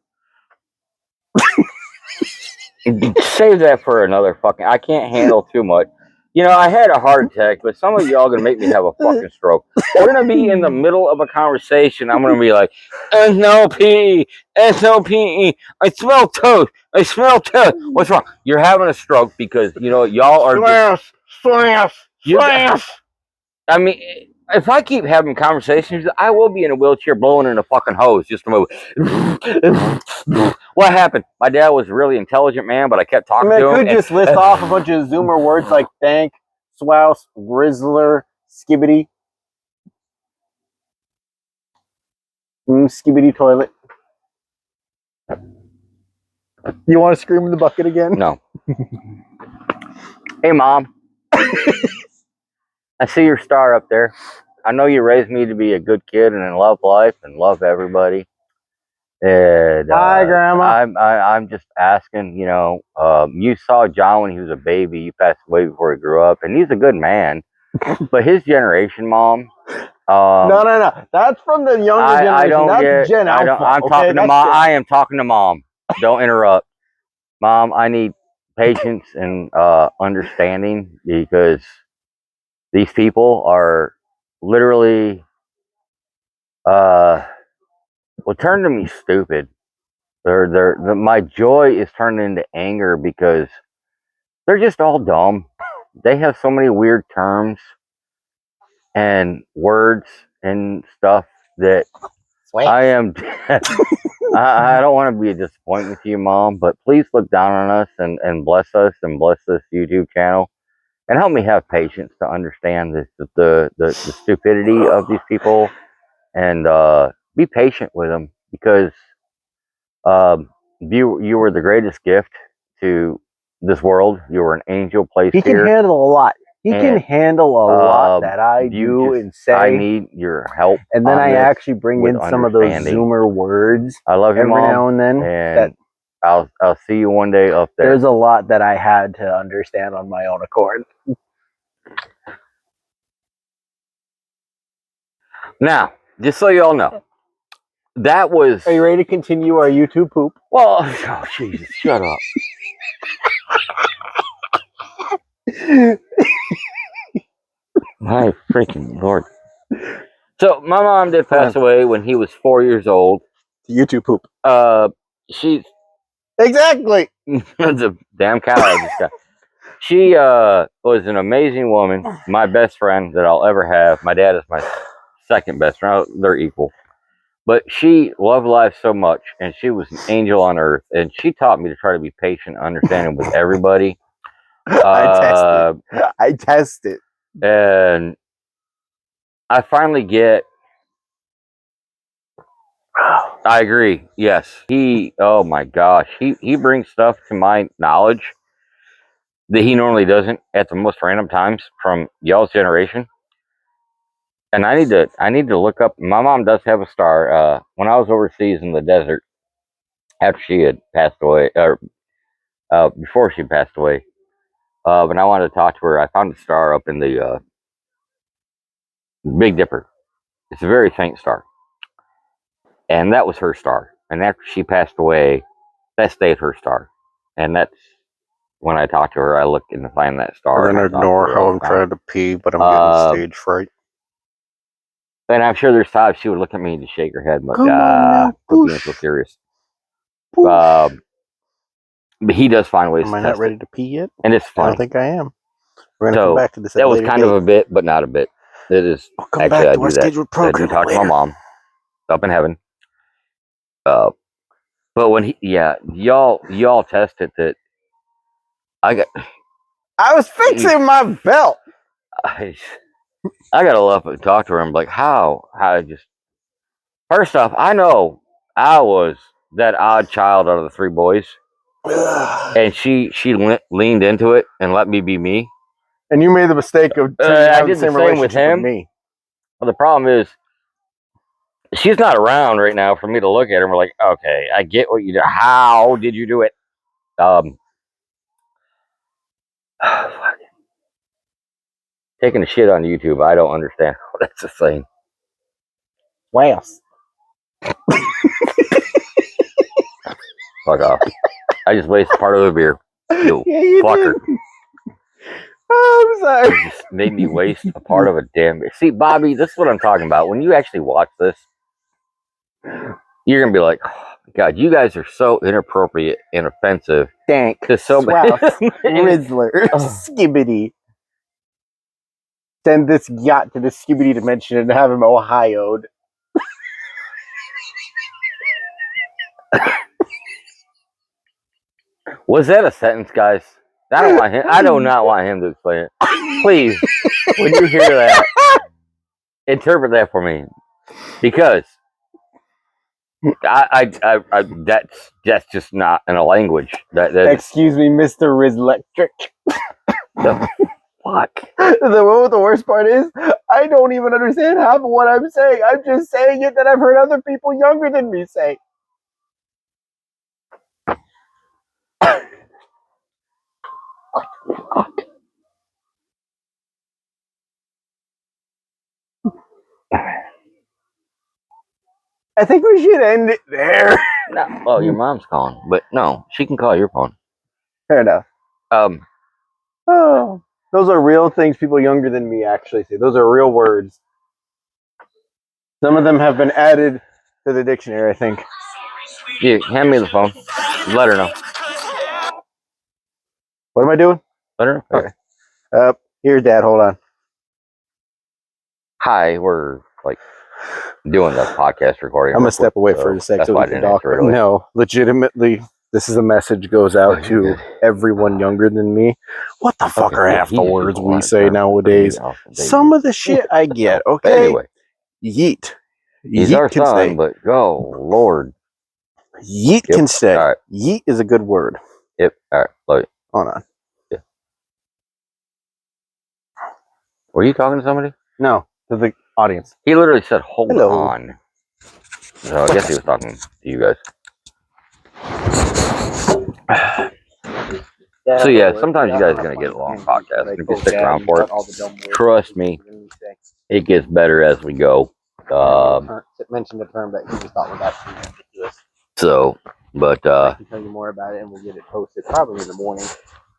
Save that for another fucking. I can't handle too much. You know, I had a heart attack, but some of y'all gonna make me have a fucking stroke. We're gonna be in the middle of a conversation. I'm gonna be like, SLP, SLPE. I smell toast. What's wrong? You're having a stroke because you know y'all are. Slash. I mean, if I keep having conversations, I will be in a wheelchair blowing in a fucking hose just to move. What happened? My dad was a really intelligent man, but I kept talking to him. I could just list off a bunch of Zoomer words like thank, swouse, grizzler, skibbity. Skibbity toilet. You want to scream in the bucket again? No. Hey, Mom. I see your star up there. I know you raised me to be a good kid and love life and love everybody. And hi, Grandma. I'm just asking, you know, you saw John when he was a baby. He passed away before he grew up, and he's a good man. But his generation, Mom. No. That's from the younger generation. I don't That's Gen Alpha. I'm talking to Mom. I am talking to Mom. Don't interrupt. Mom, I need patience and understanding because these people are literally will turn to me stupid. My joy is turned into anger because they're just all dumb. They have so many weird terms and words and stuff that I am. I don't want to be a disappointment to you, Mom, but please look down on us and bless us and bless this YouTube channel and help me have patience to understand the stupidity of these people and be patient with them because you were the greatest gift to this world. You were an angel placed here. He can handle a lot. He can handle a lot that I do and say. I need your help. And then I actually bring in some of those Zoomer words. I love you, every Mom, now and then. And I'll see you one day up there. There's a lot that I had to understand on my own accord. Now, just so you all know, that was... Are you ready to continue our YouTube poop? Well, oh, Jesus, shut up. My freaking Lord. So, my mom did pass away when he was 4 years old. YouTube poop. She's... Exactly. That's a damn cow I just got. She was an amazing woman, my best friend that I'll ever have. My dad is my second best friend. They're equal. But she loved life so much, and she was an angel on earth, and she taught me to try to be patient and understanding with everybody. I test it. And I finally get... I agree. Yes. Oh my gosh. He brings stuff to my knowledge that he normally doesn't at the most random times from y'all's generation. And I need to look up. My mom does have a star. When I was overseas in the desert, after she had passed away, or before she passed away, when I wanted to talk to her, I found a star up in the Big Dipper. It's a very faint star, and that was her star. And after she passed away, that stayed her star. And that's when I talked to her, I look and find that star. And then ignore how I'm trying to pee, but I'm getting stage fright. And I'm sure there's times she would look at me and just shake her head, but Come on now, quit being so serious. But he does find ways. Am I not ready to pee yet? And it's funny. I don't think I am. We're gonna come back to this. That was kind of a bit, but not a bit. It is. I'll come actually, back to our scheduled program. I do talk to my mom up in heaven. But when y'all tested that. I was fixing my belt. I gotta love and talk to her. I'm like, how I just... First off, I know I was that odd child out of the three boys, and she leaned into it and let me be me. And you made the mistake of I did the same with him. Me. Well, the problem is she's not around right now for me to look at her and we're like, okay, I get what you did. How did you do it? Taking a shit on YouTube, I don't understand how that's a thing. Wow. Fuck off. I just wasted part of the beer. You fucker. Did. Oh, I'm sorry. You just made me waste a part of a damn beer. See, Bobby, this is what I'm talking about. When you actually watch this, you're going to be like, oh, God, you guys are so inappropriate and offensive. Dank. To so many. Rizzler. Skibbity. Send this yacht to the Skibbity dimension and have him Ohio'd. Was that a sentence, guys? I do not want him to explain it. Please, when you hear that, interpret that for me, because that's just not in a language. Excuse me, Mr. Rizlectric. The fuck? The worst part is, I don't even understand half of what I'm saying. I'm just saying it that I've heard other people younger than me say. I think we should end it there. No, well, your mom's calling, but no, she can call your phone. Fair enough. Oh, those are real things people younger than me actually say. Those are real words. Some of them have been added to the dictionary, I think. Yeah, hand me the phone. Let her know. What am I doing? Let her know. Okay. Here, Dad. Hold on. Hi, we're like doing the podcast recording. I'm gonna step away for a second so we can talk. No, legitimately, this is a message goes out to everyone younger than me. What the fuck are half the words we say nowadays? Some of the shit I get. Okay. Anyway, yeet. He's our son, but oh Lord, yeet can stay. All right. Yeet is a good word. Yep. All right. Love you. Hold on. Yeah. Were you talking to somebody? No, to the audience. He literally said, "Hold on." So I guess he was talking to you guys. So yeah, sometimes you guys are gonna get a long podcast. If you stick around for it, trust me, it gets better as we go. Mention the term that he just thought was absolutely ridiculous. So, but I can tell you more about it, and we'll get it posted probably in the morning.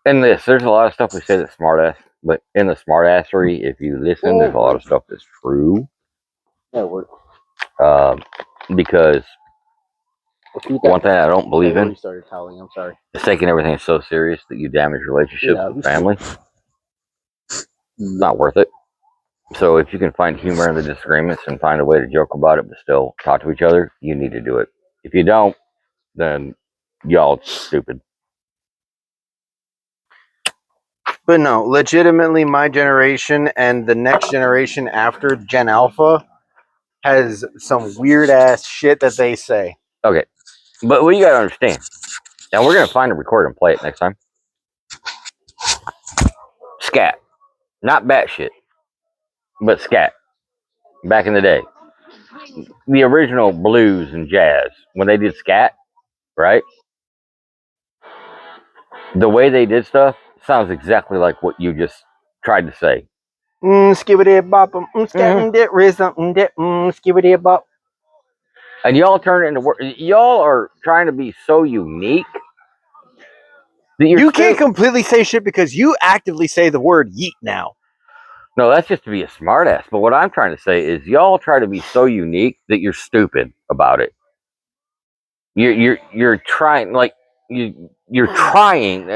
And there's a lot of stuff we say that's smartass, but in the smartassery, if you listen, there's a lot of stuff that's true. Yeah, we're because one thing I don't believe in is taking everything so serious that you damage relationships with family. Not worth it. So if you can find humor in the disagreements and find a way to joke about it but still talk to each other, you need to do it. If you don't, then y'all stupid. But no, legitimately, my generation and the next generation after Gen Alpha has some weird ass shit that they say. Okay, but what you gotta understand, and we're gonna find a record and play it next time. Scat, not batshit, but scat. Back in the day, the original blues and jazz, when they did scat, right? The way they did stuff sounds exactly like what you just tried to say. Skibbity bop, skitting rhythm, skibbity bop. And y'all turn it into work. Y'all are trying to be so unique that you can't completely say shit because you actively say the word yeet now. No, that's just to be a smartass. But what I'm trying to say is y'all try to be so unique that you're stupid about it. You're trying like you're trying.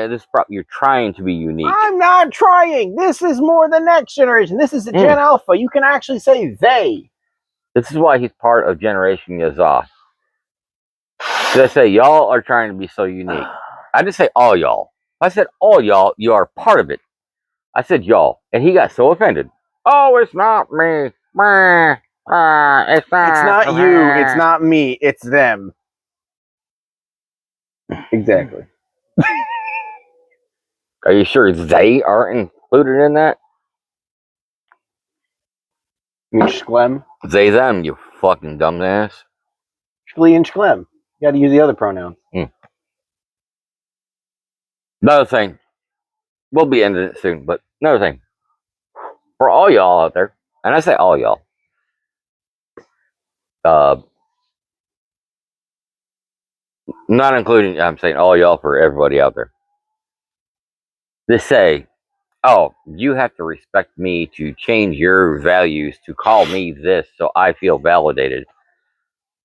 You're trying to be unique. I'm not trying. This is more the next generation. This is the Gen Alpha. You can actually say they. This is why he's part of Generation Yazah. So I say y'all are trying to be so unique. I just say all y'all. If I said all y'all, you are part of it. I said y'all, and he got so offended. Oh, it's not me. It's not you. It's not me. It's them. Exactly. Are you sure they are included in that? You mean Shklem? They, them, you fucking dumbass. Shkli and Shklem. You gotta use the other pronoun. Another thing. We'll be ending it soon, but another thing. For all y'all out there, and I say all y'all, not including, I'm saying all y'all for everybody out there. They say, oh, you have to respect me to change your values to call me this so I feel validated.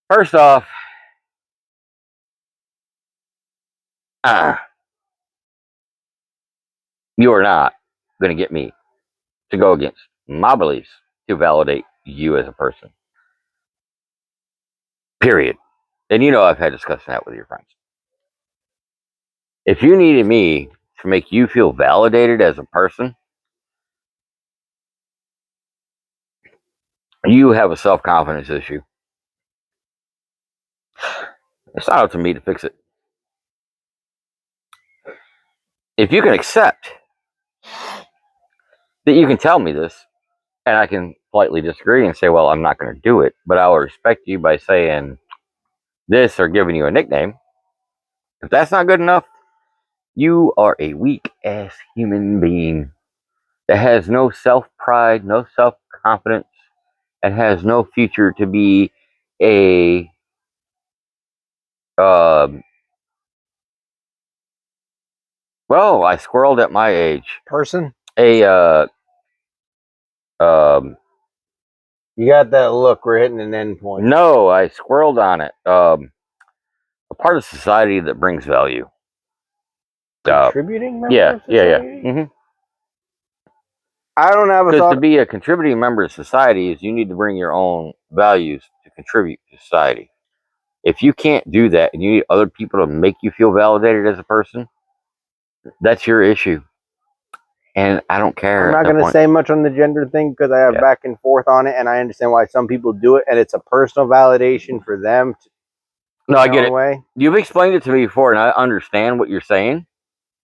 First off, you are not going to get me to go against my beliefs to validate you as a person. Period. And you know I've had discussion that with your friends. If you needed me to make you feel validated as a person, you have a self-confidence issue. It's not up to me to fix it. If you can accept that you can tell me this, and I can politely disagree and say, well, I'm not going to do it, but I will respect you by saying this or giving you a nickname. If that's not good enough, you are a weak-ass human being that has no self-pride, no self-confidence, and has no future to be a well, I squirreled at my age. Person? A You got that look. We're hitting an end point. No, I squirreled on it. A part of society that brings value. Contributing member yeah, of society? Mm-hmm. I don't have a thought. Because to be a contributing member of society is you need to bring your own values to contribute to society. If you can't do that and you need other people to make you feel validated as a person, that's your issue. And I don't care. I'm not going to say much on the gender thing because I have back and forth on it, and I understand why some people do it, and it's a personal validation for them. No, I get it. You've explained it to me before, and I understand what you're saying.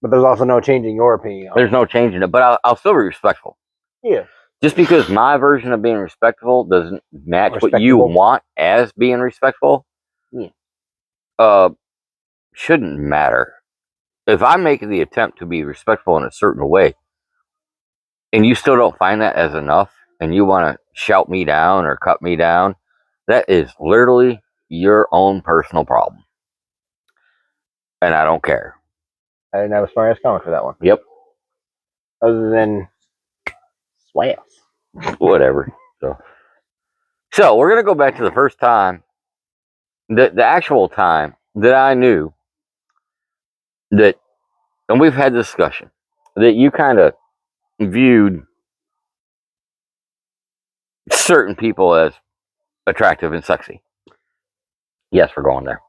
But there's also no changing your opinion. There's no changing it, but I'll still be respectful. Yeah. Just because my version of being respectful doesn't match what you want as being respectful, shouldn't matter. If I'm making the attempt to be respectful in a certain way, and you still don't find that as enough, and you want to shout me down or cut me down, that is literally your own personal problem. And I don't care. I didn't have a smart ass comment for that one. Yep. Other than swass. Whatever. So we're gonna go back to the first time, the actual time that I knew that, and we've had discussion, that you kind of viewed certain people as attractive and sexy. Yes, we're going there.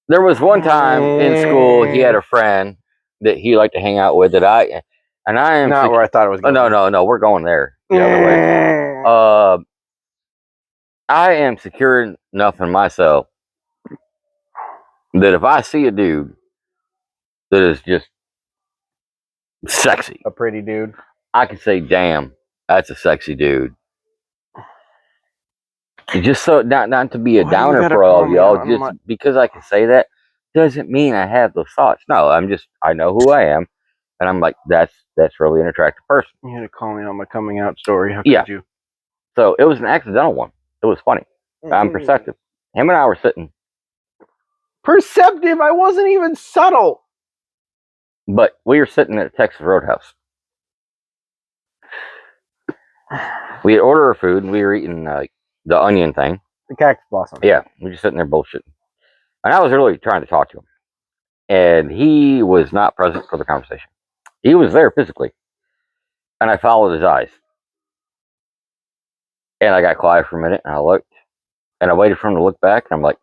There was one time in school he had a friend that he liked to hang out with that I am not where I thought it was going. No, we're going there the other way. I am secure enough in myself that if I see a dude that is just sexy, a pretty dude, I can say, damn, that's a sexy dude. Just so not to be a downer for all of y'all, just because I can say that doesn't mean I have those thoughts. No, I know who I am, and I'm like, that's really an attractive person. You had to call me on my coming out story. How could you? So it was an accidental one. It was funny. I'm perceptive. Him and I were sitting. Perceptive? I wasn't even subtle. But we were sitting at Texas Roadhouse. We had ordered our food, and we were eating the onion thing. The cactus blossom. Yeah, we were just sitting there bullshitting. And I was really trying to talk to him. And he was not present for the conversation. He was there physically. And I followed his eyes. And I got quiet for a minute, and I looked. And I waited for him to look back, and I'm like,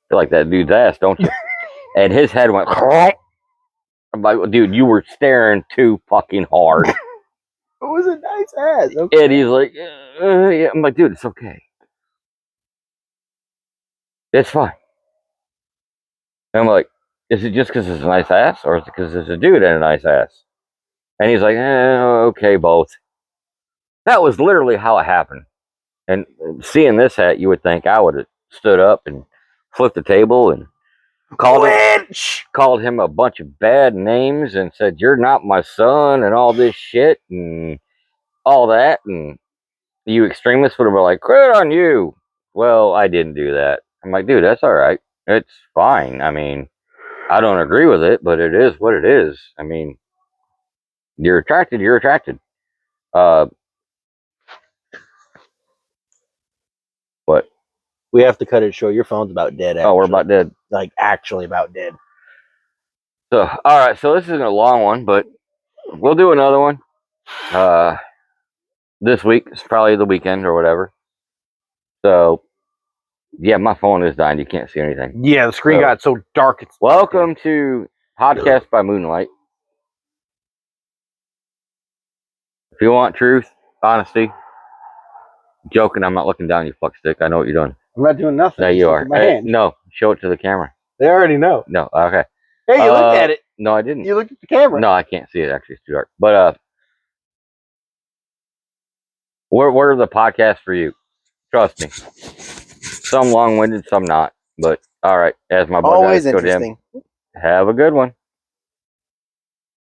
you like that dude's ass, don't you? And his head went, I'm like, well, dude, you were staring too fucking hard. It was a nice ass. Okay. And he's like, yeah. I'm like, dude, it's okay. It's fine. And I'm like, is it just because it's a nice ass, or is it because it's a dude and a nice ass? And he's like, okay, both. That was literally how it happened. And seeing this hat, you would think I would have stood up and flipped the table and called him a bunch of bad names and said, you're not my son, and all this shit and all that. And you extremists would have been like, quit on you. Well, I didn't do that. I'm like, dude, that's all right. It's fine. I mean, I don't agree with it, but it is what it is. I mean, you're attracted. What? We have to cut it short. Your phone's about dead. Actually. Oh, we're about dead. Like, actually about dead. So, all right. So this isn't a long one, but we'll do another one. This week. It's probably the weekend or whatever. So, yeah, my phone is dying. You can't see anything. Yeah, the screen got so dark. It's welcome to Podcast by Moonlight. If you want truth, honesty, joking, I'm not looking down, you fuck stick. I know what you're doing. I'm not doing nothing. No, you are. No, show it to the camera. They already know. No, okay. Hey, you looked at it. No, I didn't. You looked at the camera. No, I can't see it. Actually, it's too dark. But where are the podcasts for you? Trust me. Some long-winded, some not. But all right, as my boy always interesting. Have a good one.